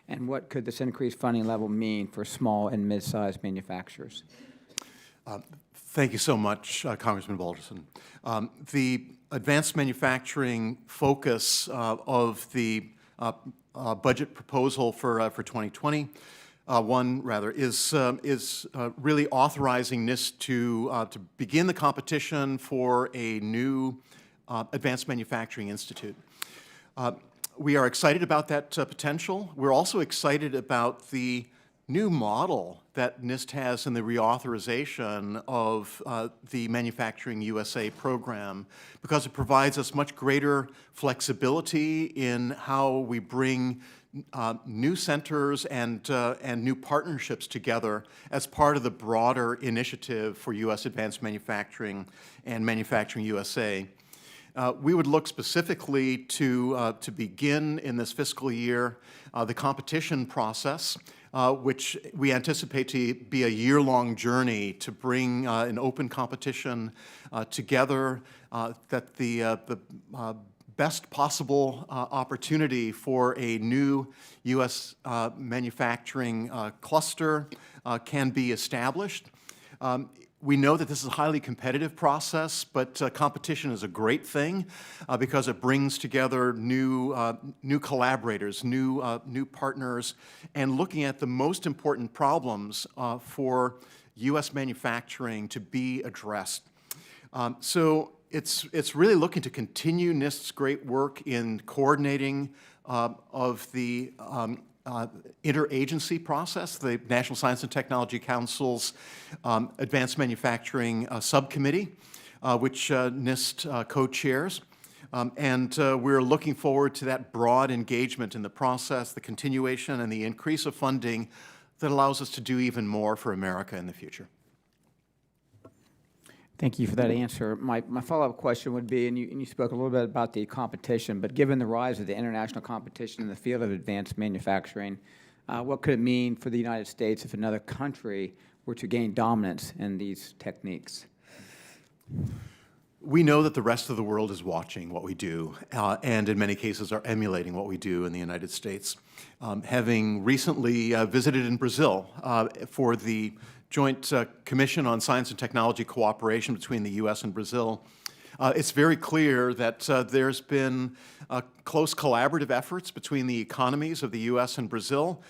And what could this increased funding level mean for small and mid-sized manufacturers? Thank you so much, Congressman Balderson. The advanced manufacturing focus of the budget proposal for 2020 is really authorizing NIST to begin the competition for a new advanced manufacturing institute. We are excited about that potential. We're also excited about the new model that NIST has in the reauthorization of the Manufacturing USA program, because it provides us much greater flexibility in how we bring new centers and new partnerships together as part of the broader initiative for U.S. advanced manufacturing and Manufacturing USA. We would look specifically to begin in this fiscal year the competition process, which we anticipate to be a year-long journey to bring an open competition together, that the best possible opportunity for a new U.S. manufacturing cluster can be established. We know that this is a highly competitive process, but competition is a great thing because it brings together new collaborators, new partners, and looking at the most important problems for U.S. manufacturing to be addressed. So it's really looking to continue NIST's great work in coordinating of the interagency process, the National Science and Technology Council's Advanced Manufacturing Subcommittee, which NIST co-chairs. And we're looking forward to that broad engagement in the process, the continuation, and the increase of funding that allows us to do even more for America in the future. Thank you for that answer. My follow-up question would be, and you spoke a little bit about the competition, but given the rise of the international competition in the field of advanced manufacturing, what could it mean for the United States if another country were to gain dominance in these techniques? We know that the rest of the world is watching what we do, and in many cases are emulating what we do in the United States. Having recently visited in Brazil for the Joint Commission on Science and Technology Cooperation between the U.S. and Brazil, it's very clear that there's been close collaborative efforts between the economies of the U.S. and Brazil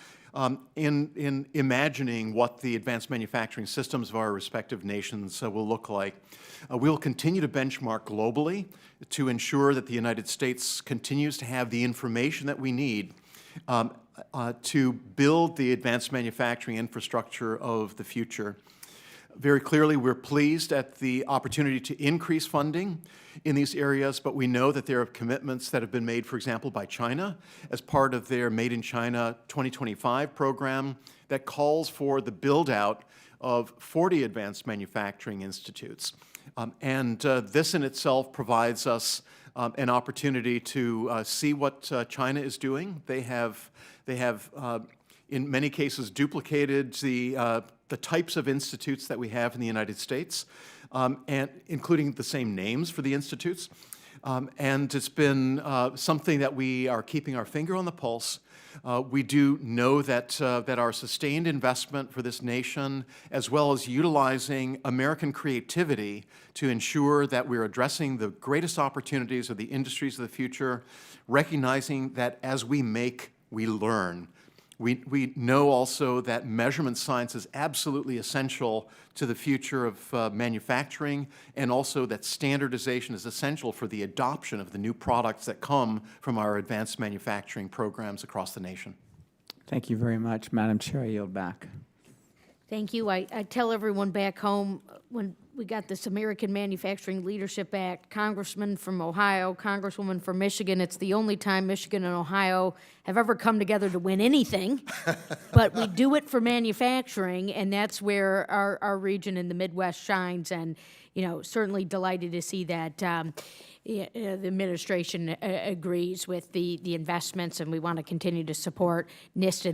in imagining what the advanced manufacturing systems of our respective nations will look like. We will continue to benchmark globally to ensure that the United States continues to have the information that we need to build the advanced manufacturing infrastructure of the future. Very clearly, we're pleased at the opportunity to increase funding in these areas, but we know that there are commitments that have been made, for example, by China as part of their Made in China 2025 program that calls for the build-out of 40 advanced manufacturing institutes. This in itself provides us an opportunity to see what China is doing. They have in many cases duplicated the types of institutes that we have in the United States, and including the same names for the institutes. And it's been something that we are keeping our finger on the pulse. We do know that our sustained investment for this nation, as well as utilizing American creativity to ensure that we're addressing the greatest opportunities of the industries of the future, recognizing that as we make, we learn. We know also that measurement science is absolutely essential to the future of manufacturing, and also that standardization is essential for the adoption of the new products that come from our advanced manufacturing programs across the nation. Thank you very much. Madam Chair, I yield back. Thank you. I tell everyone back home, when we got this American Manufacturing Leadership Act, Congressman from Ohio, Congresswoman from Michigan, it's the only time Michigan and Ohio have ever come together to win anything. But we do it for manufacturing, and that's where our region in the Midwest shines. And, certainly delighted to see that the administration agrees with the investments, and we want to continue to support NIST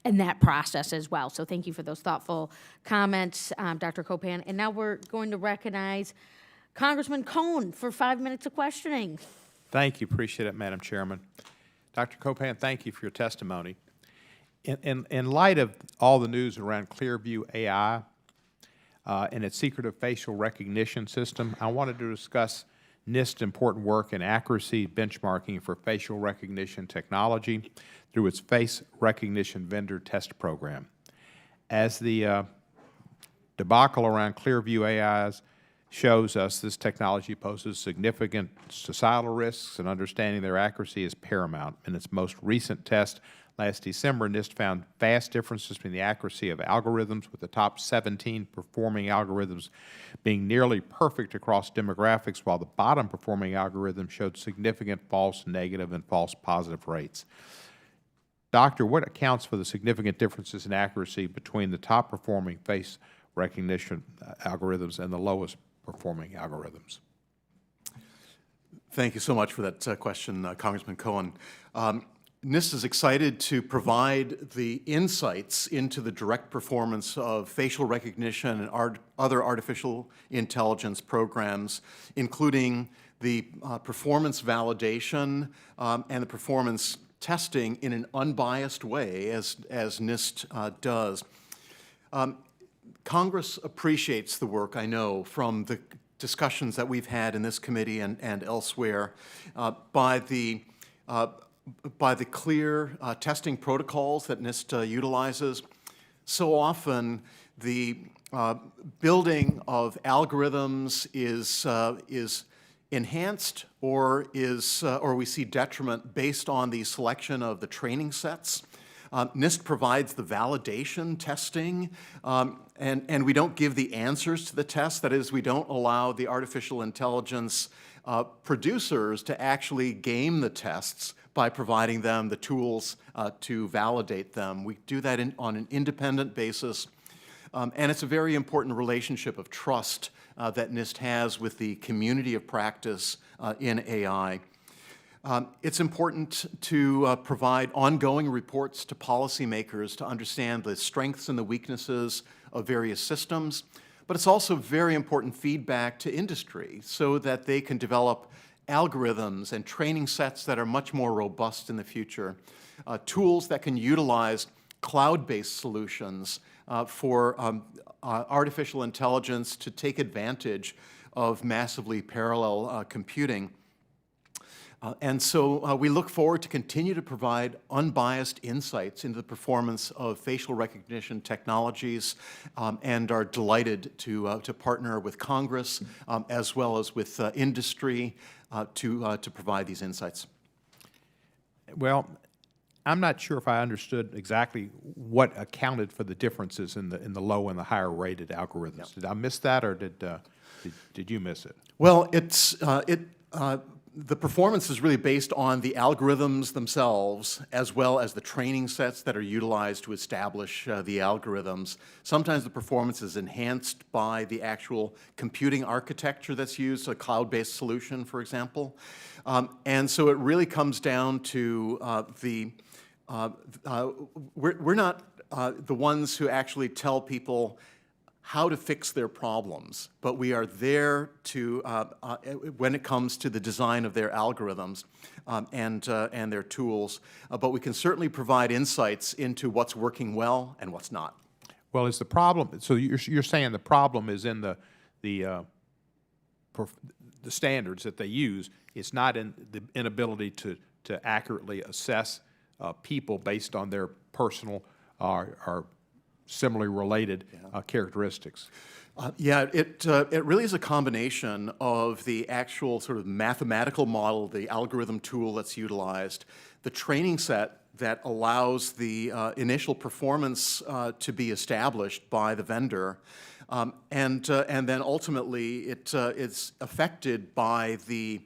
in that process as well. So thank you for those thoughtful comments, Dr. Copan. And now we're going to recognize Congressman Cohn for 5 minutes of questioning. Thank you. Appreciate it, Madam Chairman. Dr. Copan, thank you for your testimony. In light of all the news around Clearview AI and its secretive facial recognition system, I wanted to discuss NIST's important work in accuracy benchmarking for facial recognition technology through its face recognition vendor test program. As the debacle around Clearview AIs shows us, this technology poses significant societal risks, and understanding their accuracy is paramount. In its most recent test last December, NIST found vast differences between the accuracy of algorithms, with the top 17 performing algorithms being nearly perfect across demographics, while the bottom performing algorithm showed significant false negative and false positive rates. Doctor, what accounts for the significant differences in accuracy between the top performing face recognition algorithms and the lowest performing algorithms? Thank you so much for that question, Congressman Cohen. NIST is excited to provide the insights into the direct performance of facial recognition and other artificial intelligence programs, including the performance validation and the performance testing in an unbiased way, as NIST does. Congress appreciates the work, I know, from the discussions that we've had in this committee and elsewhere by the clear testing protocols that NIST utilizes. So often, the building of algorithms is enhanced or we see detriment based on the selection of the training sets. NIST provides the validation testing, and we don't give the answers to the test. That is, we don't allow the artificial intelligence producers to actually game the tests by providing them the tools to validate them. We do that on an independent basis, and it's a very important relationship of trust that NIST has with the community of practice in AI. It's important to provide ongoing reports to policymakers to understand the strengths and the weaknesses of various systems, but it's also very important feedback to industry so that they can develop algorithms and training sets that are much more robust in the future, tools that can utilize cloud-based solutions for artificial intelligence to take advantage of massively parallel computing. And so we look forward to continue to provide unbiased insights into the performance of facial recognition technologies, and are delighted to partner with Congress as well as with industry to provide these insights. Well, I'm not sure if I understood exactly what accounted for the differences in the low and the higher rated algorithms. Did I miss that, or did you miss it? Well, the performance is really based on the algorithms themselves, as well as the training sets that are utilized to establish the algorithms. Sometimes the performance is enhanced by the actual computing architecture that's used, a cloud-based solution, for example. And so it really comes down to we're not the ones who actually tell people how to fix their problems, but we are there to, when it comes to the design of their algorithms and their tools. But we can certainly provide insights into what's working well and what's not. Well, is the problem, so you're saying the problem is in the standards that they use. It's not in the inability to accurately assess people based on their personal or similarly related characteristics. It really is a combination of the actual sort of mathematical model, the algorithm tool that's utilized, the training set that allows the initial performance to be established by the vendor, and then ultimately it is affected by the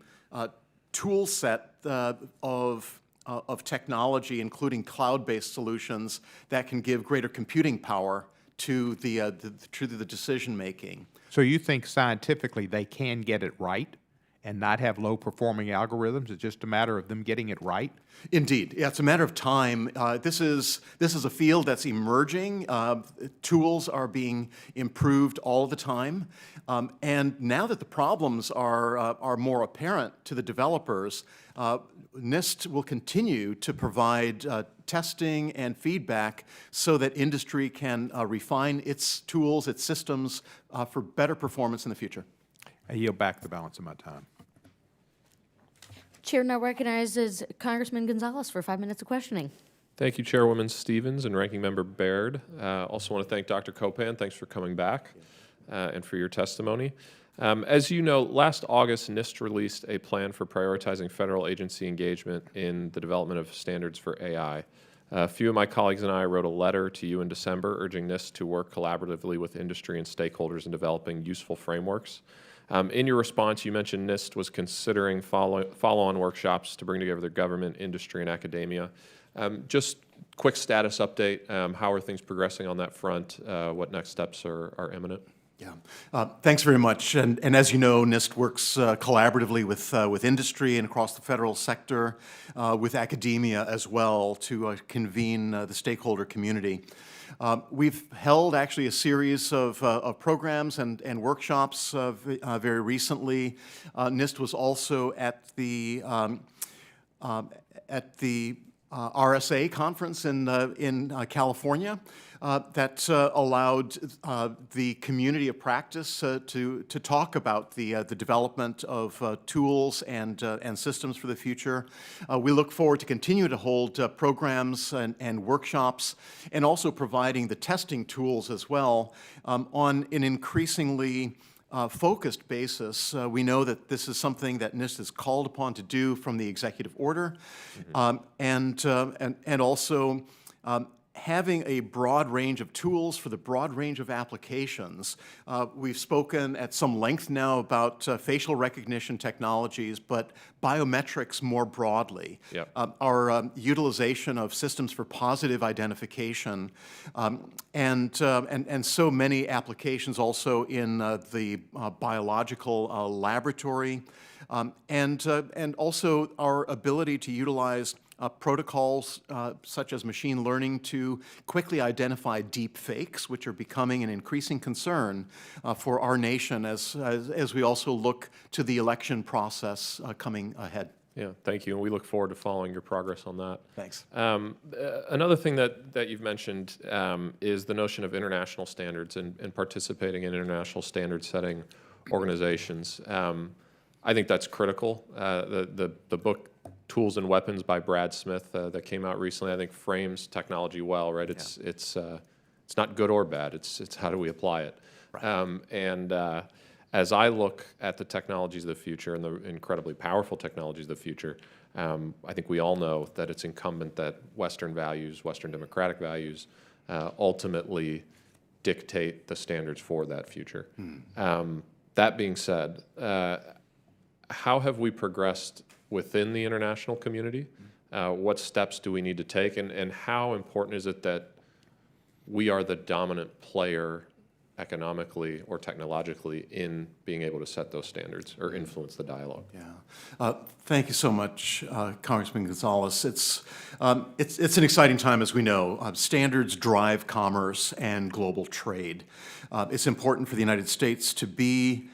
tool set of technology, including cloud-based solutions that can give greater computing power to the decision-making. So you think scientifically they can get it right and not have low-performing algorithms? It's just a matter of them getting it right? Indeed. Yeah, it's a matter of time. This is a field that's emerging. Tools are being improved all the time. And now that the problems are more apparent to the developers, NIST will continue to provide testing and feedback so that industry can refine its tools, its systems for better performance in the future. I yield back the balance of my time. Chair now recognizes Congressman Gonzalez for 5 minutes of questioning. Thank you, Chairwoman Stevens and Ranking Member Baird. Also want to thank Dr. Copan. Thanks for coming back and for your testimony. As you know, last August, NIST released a plan for prioritizing federal agency engagement in the development of standards for AI. A few of my colleagues and I wrote a letter to you in December urging NIST to work collaboratively with industry and stakeholders in developing useful frameworks. In your response, you mentioned NIST was considering follow-on workshops to bring together the government, industry, and academia. Just quick status update. How are things progressing on that front? What next steps are imminent? Yeah, thanks very much. And as you know, NIST works collaboratively with industry and across the federal sector, with academia as well, to convene the stakeholder community. We've held actually a series of programs and workshops very recently. NIST was also at the RSA conference in California that allowed the community of practice to talk about the development of tools and systems for the future. We look forward to continue to hold programs and workshops, and also providing the testing tools as well on an increasingly focused basis. We know that this is something that NIST is called upon to do from the executive order, and also having a broad range of tools for the broad range of applications. We've spoken at some length now about facial recognition technologies, but biometrics more broadly. Yep. Our utilization of systems for positive identification, and so many applications also in the biological laboratory, and also our ability to utilize protocols such as machine learning to quickly identify deep fakes, which are becoming an increasing concern for our nation as we also look to the election process coming ahead. Yeah, thank you, and we look forward to following your progress on that. Thanks. Another thing that you've mentioned is the notion of international standards and participating in international standard-setting organizations. I think that's critical. The book Tools and Weapons by Brad Smith that came out recently, I think frames technology well, right? It's not good or bad. It's how do we apply it? Right. As I look at the technologies of the future and the incredibly powerful technologies of the future, I think we all know that it's incumbent that Western values, Western democratic values, ultimately dictate the standards for that future. That being said, how have we progressed within the international community? What steps do we need to take? And how important is it that we are the dominant player economically or technologically in being able to set those standards or influence the dialogue? Yeah. Thank you so much, Congressman Gonzalez. It's an exciting time, as we know. Standards drive commerce and global trade. It's important for the United States to be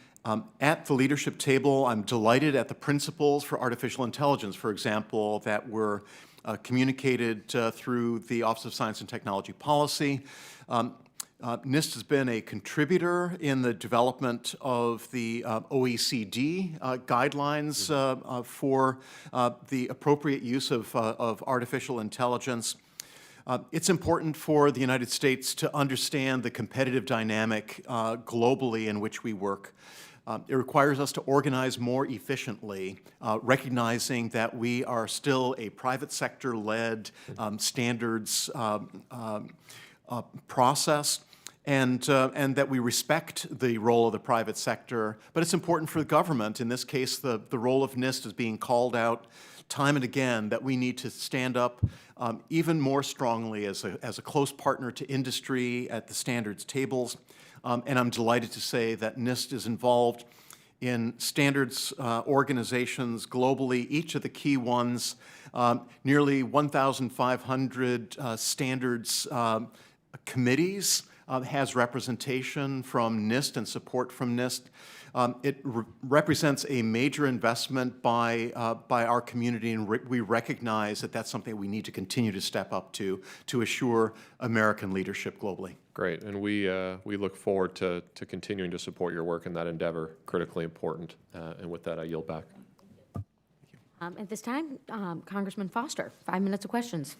at the leadership table. I'm delighted at the principles for artificial intelligence, for example, that were communicated through the Office of Science and Technology Policy. NIST has been a contributor in the development of the OECD guidelines for the appropriate use of artificial intelligence. It's important for the United States to understand the competitive dynamic globally in which we work. It requires us to organize more efficiently, recognizing that we are still a private sector-led standards process, and that we respect the role of the private sector. But it's important for the government. In this case, the role of NIST is being called out time and again, that we need to stand up even more strongly as a close partner to industry at the standards tables. And I'm delighted to say that NIST is involved in standards organizations globally, each of the key ones, nearly 1,500 standards committees has representation from NIST and support from NIST. It represents a major investment by our community, and we recognize that that's something we need to continue to step up to assure American leadership globally. Great, and we look forward to continuing to support your work in that endeavor, critically important. And with that, I yield back. At this time, Congressman Foster, 5 minutes of questions.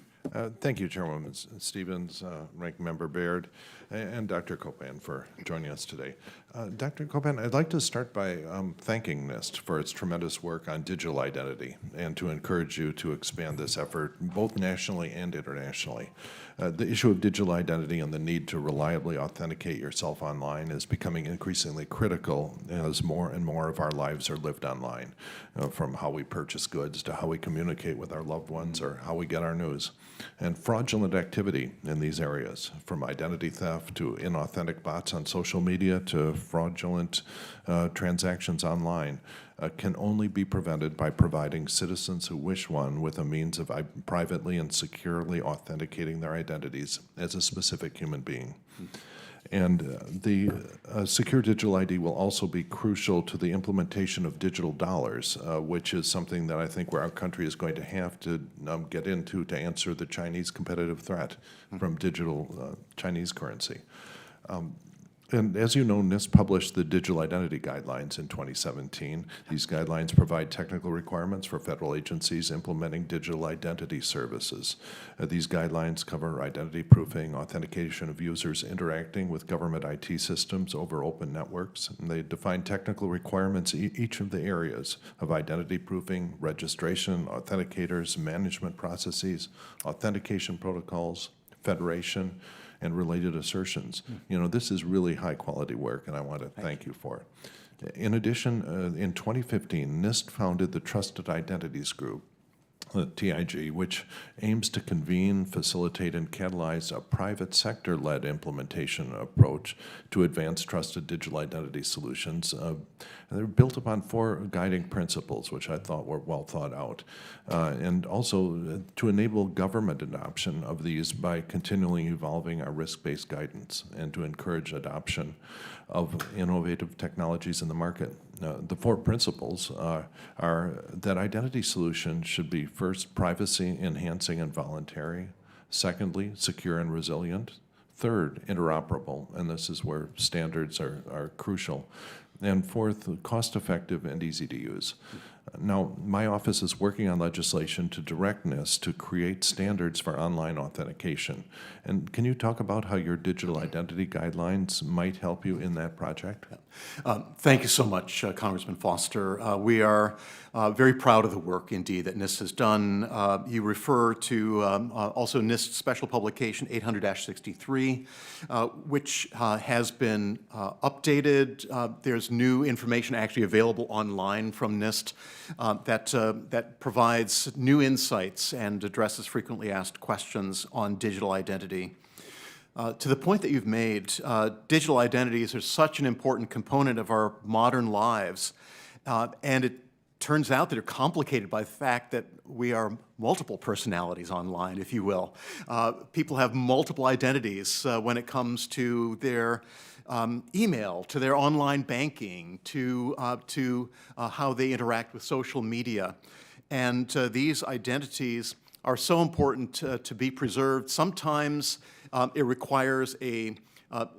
Thank you, Chairwoman Stevens, Ranking Member Baird, and Dr. Copan for joining us today. Dr. Copan, I'd like to start by thanking NIST for its tremendous work on digital identity and to encourage you to expand this effort both nationally and internationally. The issue of digital identity and the need to reliably authenticate yourself online is becoming increasingly critical as more and more of our lives are lived online, from how we purchase goods to how we communicate with our loved ones or how we get our news. And fraudulent activity in these areas, from identity theft to inauthentic bots on social media to fraudulent transactions online, can only be prevented by providing citizens who wish one with a means of privately and securely authenticating their identities as a specific human being. And the secure digital ID will also be crucial to the implementation of digital dollars, which is something that I think where our country is going to have to get into to answer the Chinese competitive threat from digital Chinese currency. And as you know, NIST published the Digital Identity Guidelines in 2017. These guidelines provide technical requirements for federal agencies implementing digital identity services. These guidelines cover identity proofing, authentication of users interacting with government IT systems over open networks, and they define technical requirements in each of the areas of identity proofing, registration, authenticators, management processes, authentication protocols, federation, and related assertions. You know, this is really high-quality work, and I want to thank you for it. In addition, in 2015, NIST founded the Trusted Identities Group, TIG, which aims to convene, facilitate, and catalyze a private sector-led implementation approach to advance trusted digital identity solutions. And they're built upon 4 guiding principles, which I thought were well thought out, and also to enable government adoption of these by continually evolving our risk-based guidance and to encourage adoption of innovative technologies in the market. The 4 principles are that identity solutions should be first, privacy enhancing and voluntary; secondly, secure and resilient; third, interoperable, and this is where standards are crucial; and fourth, cost effective and easy to use. Now, my office is working on legislation to direct NIST to create standards for online authentication. And can you talk about how your digital identity guidelines might help you in that project? Thank you so much, Congressman Foster. We are very proud of the work, indeed, that NIST has done. You refer to also NIST's special publication 800-63, which has been updated. There's new information actually available online from NIST that provides new insights and addresses frequently asked questions on digital identity. To the point that you've made, digital identities are such an important component of our modern lives, and it turns out that they're complicated by the fact that we are multiple personalities online, if you will. People have multiple identities when it comes to their email, to their online banking, to how they interact with social media. And these identities are so important to be preserved. Sometimes it requires a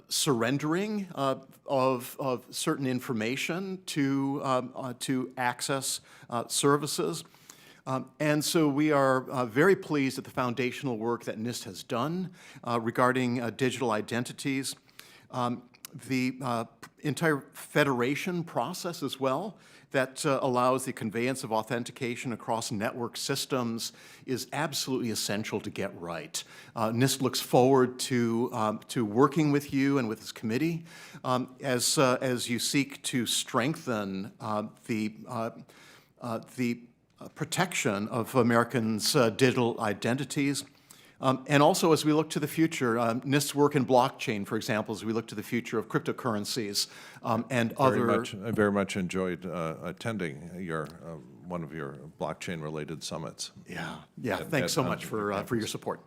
surrendering of certain information to access services. And so we are very pleased at the foundational work that NIST has done regarding digital identities. The entire federation process as well that allows the conveyance of authentication across network systems is absolutely essential to get right. NIST looks forward to working with you and with this committee as you seek to strengthen the protection of Americans' digital identities. And also, as we look to the future, NIST's work in blockchain, for example, as we look to the future of cryptocurrencies and other. I very much enjoyed attending one of your blockchain-related summits. Yeah. Thanks so much for your support.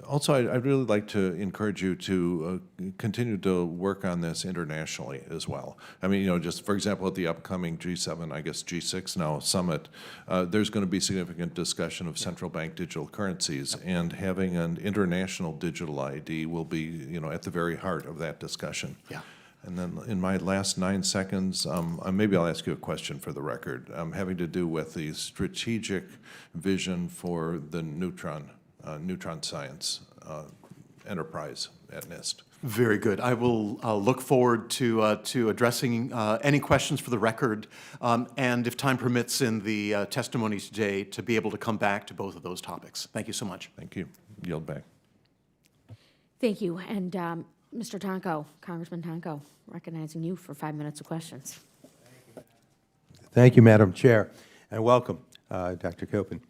Also, I'd really like to encourage you to continue to work on this internationally as well. I mean, you know, just for example, at the upcoming G7, I guess G6 now summit, there's going to be significant discussion of central bank digital currencies, and having an international digital ID will be, you know, at the very heart of that discussion. Yeah. And then in my last 9 seconds, maybe I'll ask you a question for the record, having to do with the strategic vision for the neutron science enterprise at NIST. Very good. I will look forward to addressing any questions for the record, and if time permits in the testimony today, to be able to come back to both of those topics. Thank you so much. Thank you. Yield back. Thank you. And Mr. Tonko, Congressman Tonko, recognizing you for 5 minutes of questions. Thank you, Madam Chair, and welcome, Dr. Copan.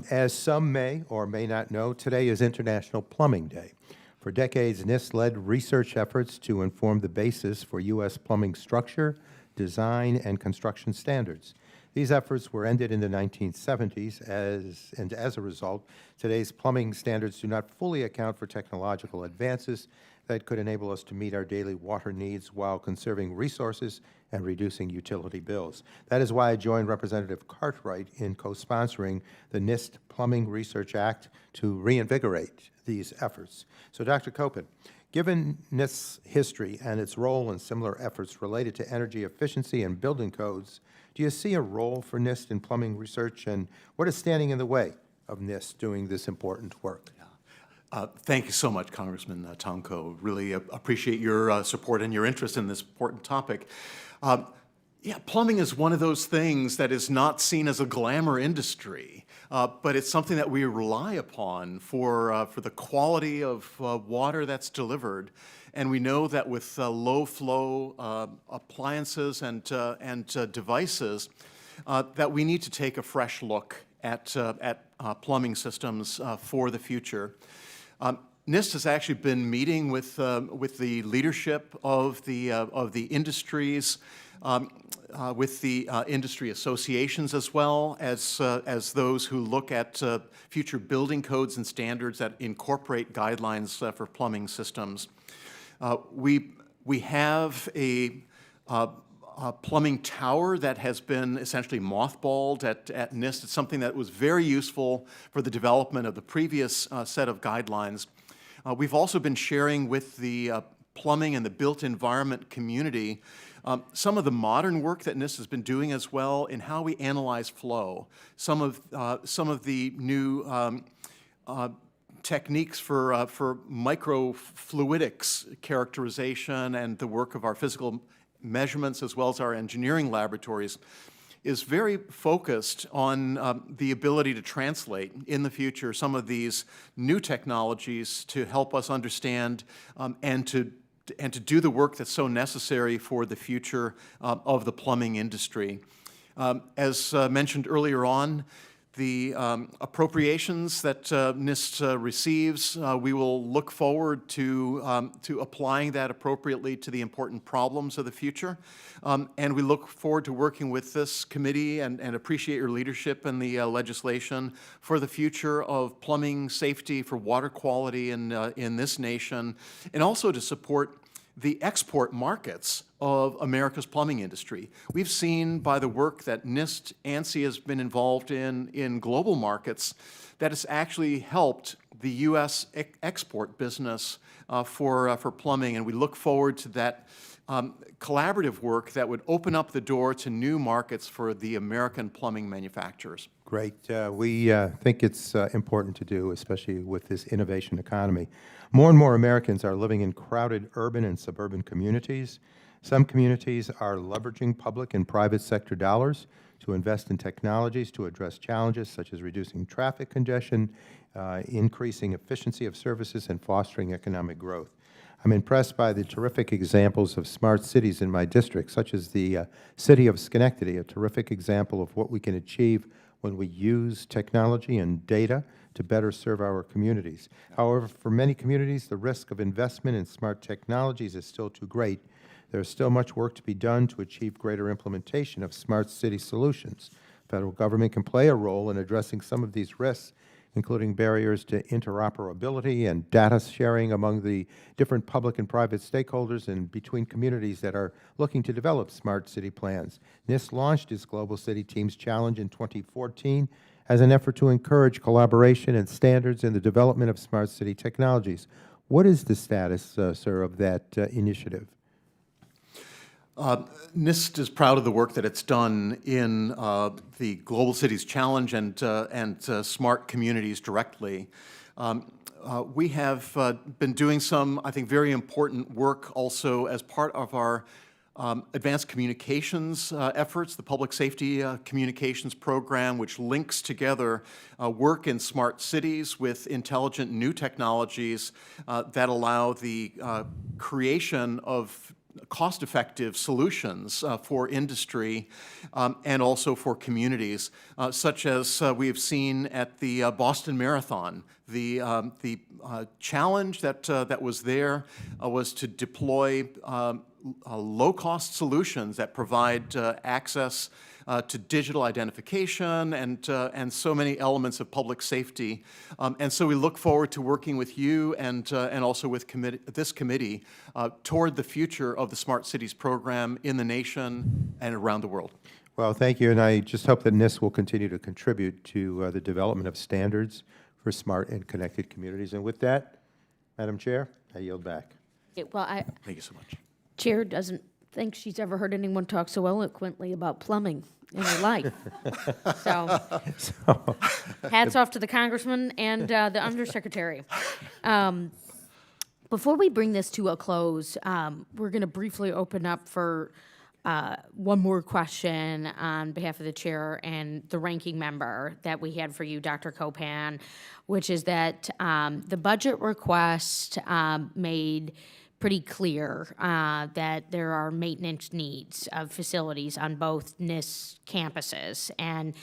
As some may or may not know, today is International Plumbing Day. For decades, NIST led research efforts to inform the basis for U.S. plumbing structure, design, and construction standards. These efforts were ended in the 1970s, and as a result, today's plumbing standards do not fully account for technological advances that could enable us to meet our daily water needs while conserving resources and reducing utility bills. That is why I joined Representative Cartwright in co-sponsoring the NIST Plumbing Research Act to reinvigorate these efforts. So, Dr. Copan, given NIST's history and its role in similar efforts related to energy efficiency and building codes, do you see a role for NIST in plumbing research, and what is standing in the way of NIST doing this important work? Thank you so much, Congressman Tonko. Really appreciate your support and your interest in this important topic. Yeah, plumbing is one of those things that is not seen as a glamour industry. but it's something that we rely upon for the quality of water that's delivered. And we know that with low-flow appliances and devices, that we need to take a fresh look at plumbing systems for the future. NIST has actually been meeting with the leadership of the industries, with the industry associations as well as those who look at future building codes and standards that incorporate guidelines for plumbing systems. We have a plumbing tower that has been essentially mothballed at NIST. It's something that was very useful for the development of the previous set of guidelines. We've also been sharing with the plumbing and the built environment community some of the modern work that NIST has been doing as well in how we analyze flow. Some of the new techniques for microfluidics characterization and the work of our physical measurements as well as our engineering laboratories is very focused on the ability to translate in the future some of these new technologies to help us understand and to do the work that's so necessary for the future of the plumbing industry. As mentioned earlier on, the appropriations that NIST receives, we will look forward to applying that appropriately to the important problems of the future. And we look forward to working with this committee and appreciate your leadership in the legislation for the future of plumbing safety, for water quality in this nation, and also to support the export markets of America's plumbing industry. We've seen by the work that NIST ANSI has been involved in global markets that it's actually helped the U.S. export business for plumbing, and we look forward to that collaborative work that would open up the door to new markets for the American plumbing manufacturers. Great. We think it's important to do, especially with this innovation economy. More and more Americans are living in crowded urban and suburban communities. Some communities are leveraging public and private sector dollars to invest in technologies to address challenges such as reducing traffic congestion, increasing efficiency of services, and fostering economic growth. I'm impressed by the terrific examples of smart cities in my district, such as the city of Schenectady, a terrific example of what we can achieve when we use technology and data to better serve our communities. However, for many communities, the risk of investment in smart technologies is still too great. There is still much work to be done to achieve greater implementation of smart city solutions. Federal government can play a role in addressing some of these risks, including barriers to interoperability and data sharing among the different public and private stakeholders and between communities that are looking to develop smart city plans. NIST launched its Global City Teams Challenge in 2014 as an effort to encourage collaboration and standards in the development of smart city technologies. What is the status, sir, of that initiative? NIST is proud of the work that it's done in the Global Cities Challenge and smart communities directly. We have been doing some, I think, very important work also as part of our advanced communications efforts, the Public Safety Communications Program, which links together work in smart cities with intelligent new technologies that allow the creation of cost-effective solutions for industry and also for communities, such as we have seen at the Boston Marathon. The challenge that was there was to deploy low-cost solutions that provide access to digital identification and so many elements of public safety. And so we look forward to working with you and also with this committee toward the future of the Smart Cities program in the nation and around the world. Well, thank you, and I just hope that NIST will continue to contribute to the development of standards for smart and connected communities. And with that, Madam Chair, I yield back. Thank you so much. Chair doesn't think she's ever heard anyone talk so eloquently about plumbing in her life. So, hats off to the congressman and the undersecretary. Before we bring this to a close, we're going to briefly open up for one more question on behalf of the chair and the ranking member that we had for you, Dr. Copan, which is that the budget request made pretty clear that there are maintenance needs of facilities on both NIST campuses. And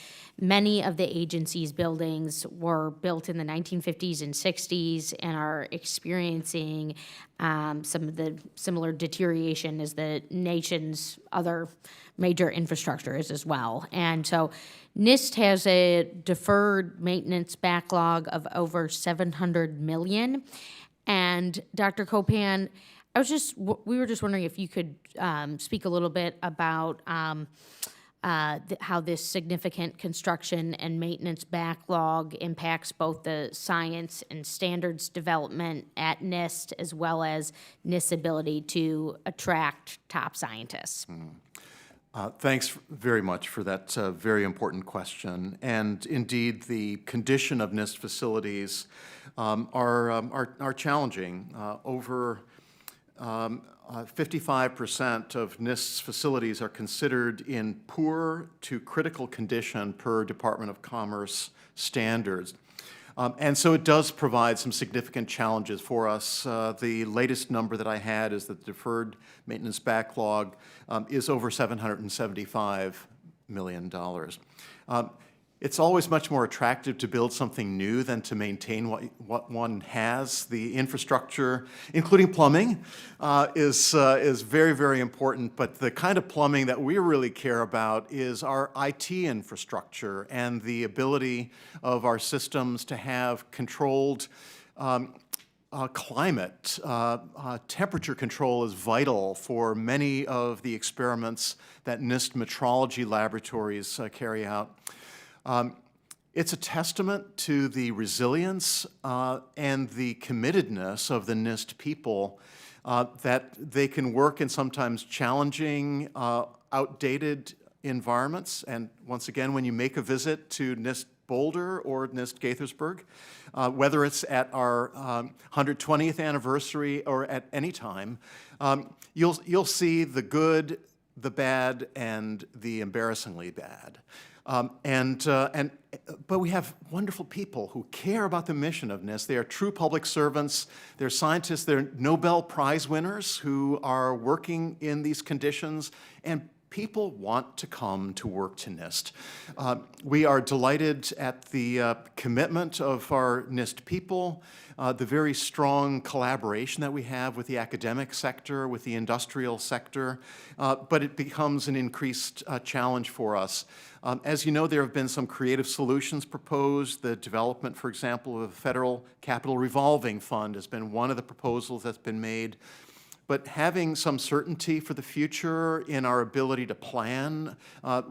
many of the agency's buildings were built in the 1950s and 60s and are experiencing some of the similar deterioration as the nation's other major infrastructure is as well. And so NIST has a deferred maintenance backlog of over 700 million. And Dr. Copan, we were just wondering if you could speak a little bit about how this significant construction and maintenance backlog impacts both the science and standards development at NIST, as well as NIST's ability to attract top scientists. Thanks very much for that very important question. And indeed, the condition of NIST facilities are challenging. Over 55% of NIST's facilities are considered in poor to critical condition per Department of Commerce standards. And so it does provide some significant challenges for us. The latest number that I had is that the deferred maintenance backlog is over $775 million. It's always much more attractive to build something new than to maintain what one has. The infrastructure, including plumbing, is very, very important, but the kind of plumbing that we really care about is our IT infrastructure and the ability of our systems to have controlled climate. Temperature control is vital for many of the experiments that NIST metrology laboratories carry out. It's a testament to the resilience and the committedness of the NIST people that they can work in sometimes challenging, outdated environments. And once again, when you make a visit to NIST Boulder or NIST Gaithersburg, whether it's at our 120th anniversary or at any time, you'll see the good, the bad, and the embarrassingly bad. But we have wonderful people who care about the mission of NIST. They are true public servants. They're scientists. They're Nobel Prize winners who are working in these conditions, and people want to come to work to NIST. We are delighted at the commitment of our NIST people, the very strong collaboration that we have with the academic sector, with the industrial sector, but it becomes an increased challenge for us. As you know, there have been some creative solutions proposed. The development, for example, of a federal capital revolving fund has been one of the proposals that's been made. But having some certainty for the future in our ability to plan,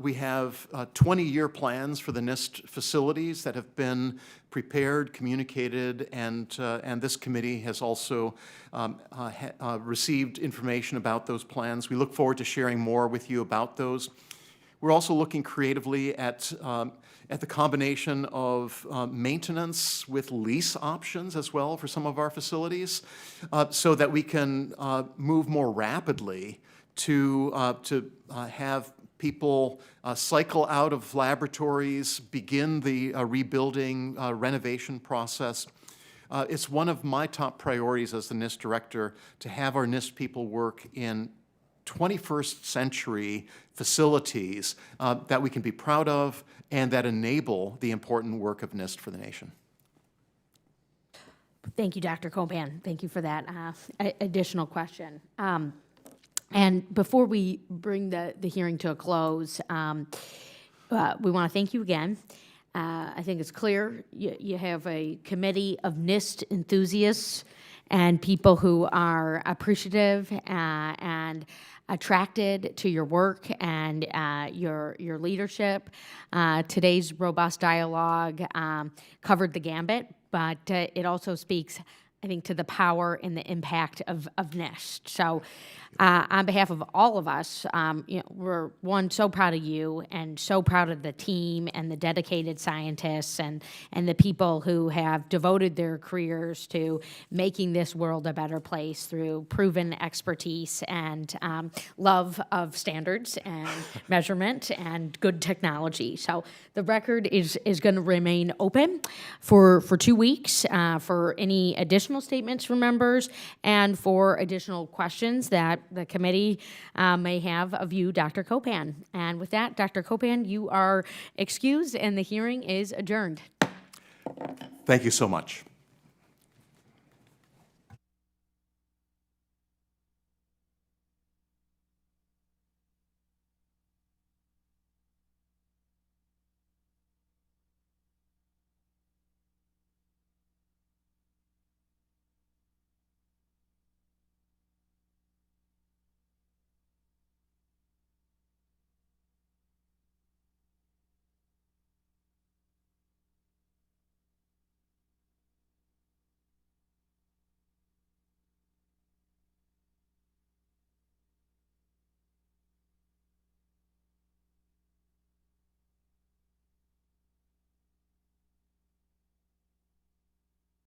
we have 20-year plans for the NIST facilities that have been prepared, communicated, and this committee has also received information about those plans. We look forward to sharing more with you about those. We're also looking creatively at the combination of maintenance with lease options as well for some of our facilities, so that we can move more rapidly to have people cycle out of laboratories, begin the rebuilding renovation process. It's one of my top priorities as the NIST director to have our NIST people work in 21st century facilities that we can be proud of and that enable the important work of NIST for the nation. Thank you, Dr. Copan. Thank you for that additional question. And before we bring the hearing to a close, we want to thank you again. I think it's clear you have a committee of NIST enthusiasts and people who are appreciative and attracted to your work and your leadership. Today's robust dialogue covered the gambit, but it also speaks, I think, to the power and the impact of NIST. So On behalf of all of us, we're, one, so proud of you and so proud of the team and the dedicated scientists and the people who have devoted their careers to making this world a better place through proven expertise and love of standards and measurement and good technology. So the record is going to remain open for 2 weeks for any additional statements from members and for additional questions that the committee may have of you, Dr. Copan. And with that, Dr. Copan, you are excused and the hearing is adjourned. Thank you so much.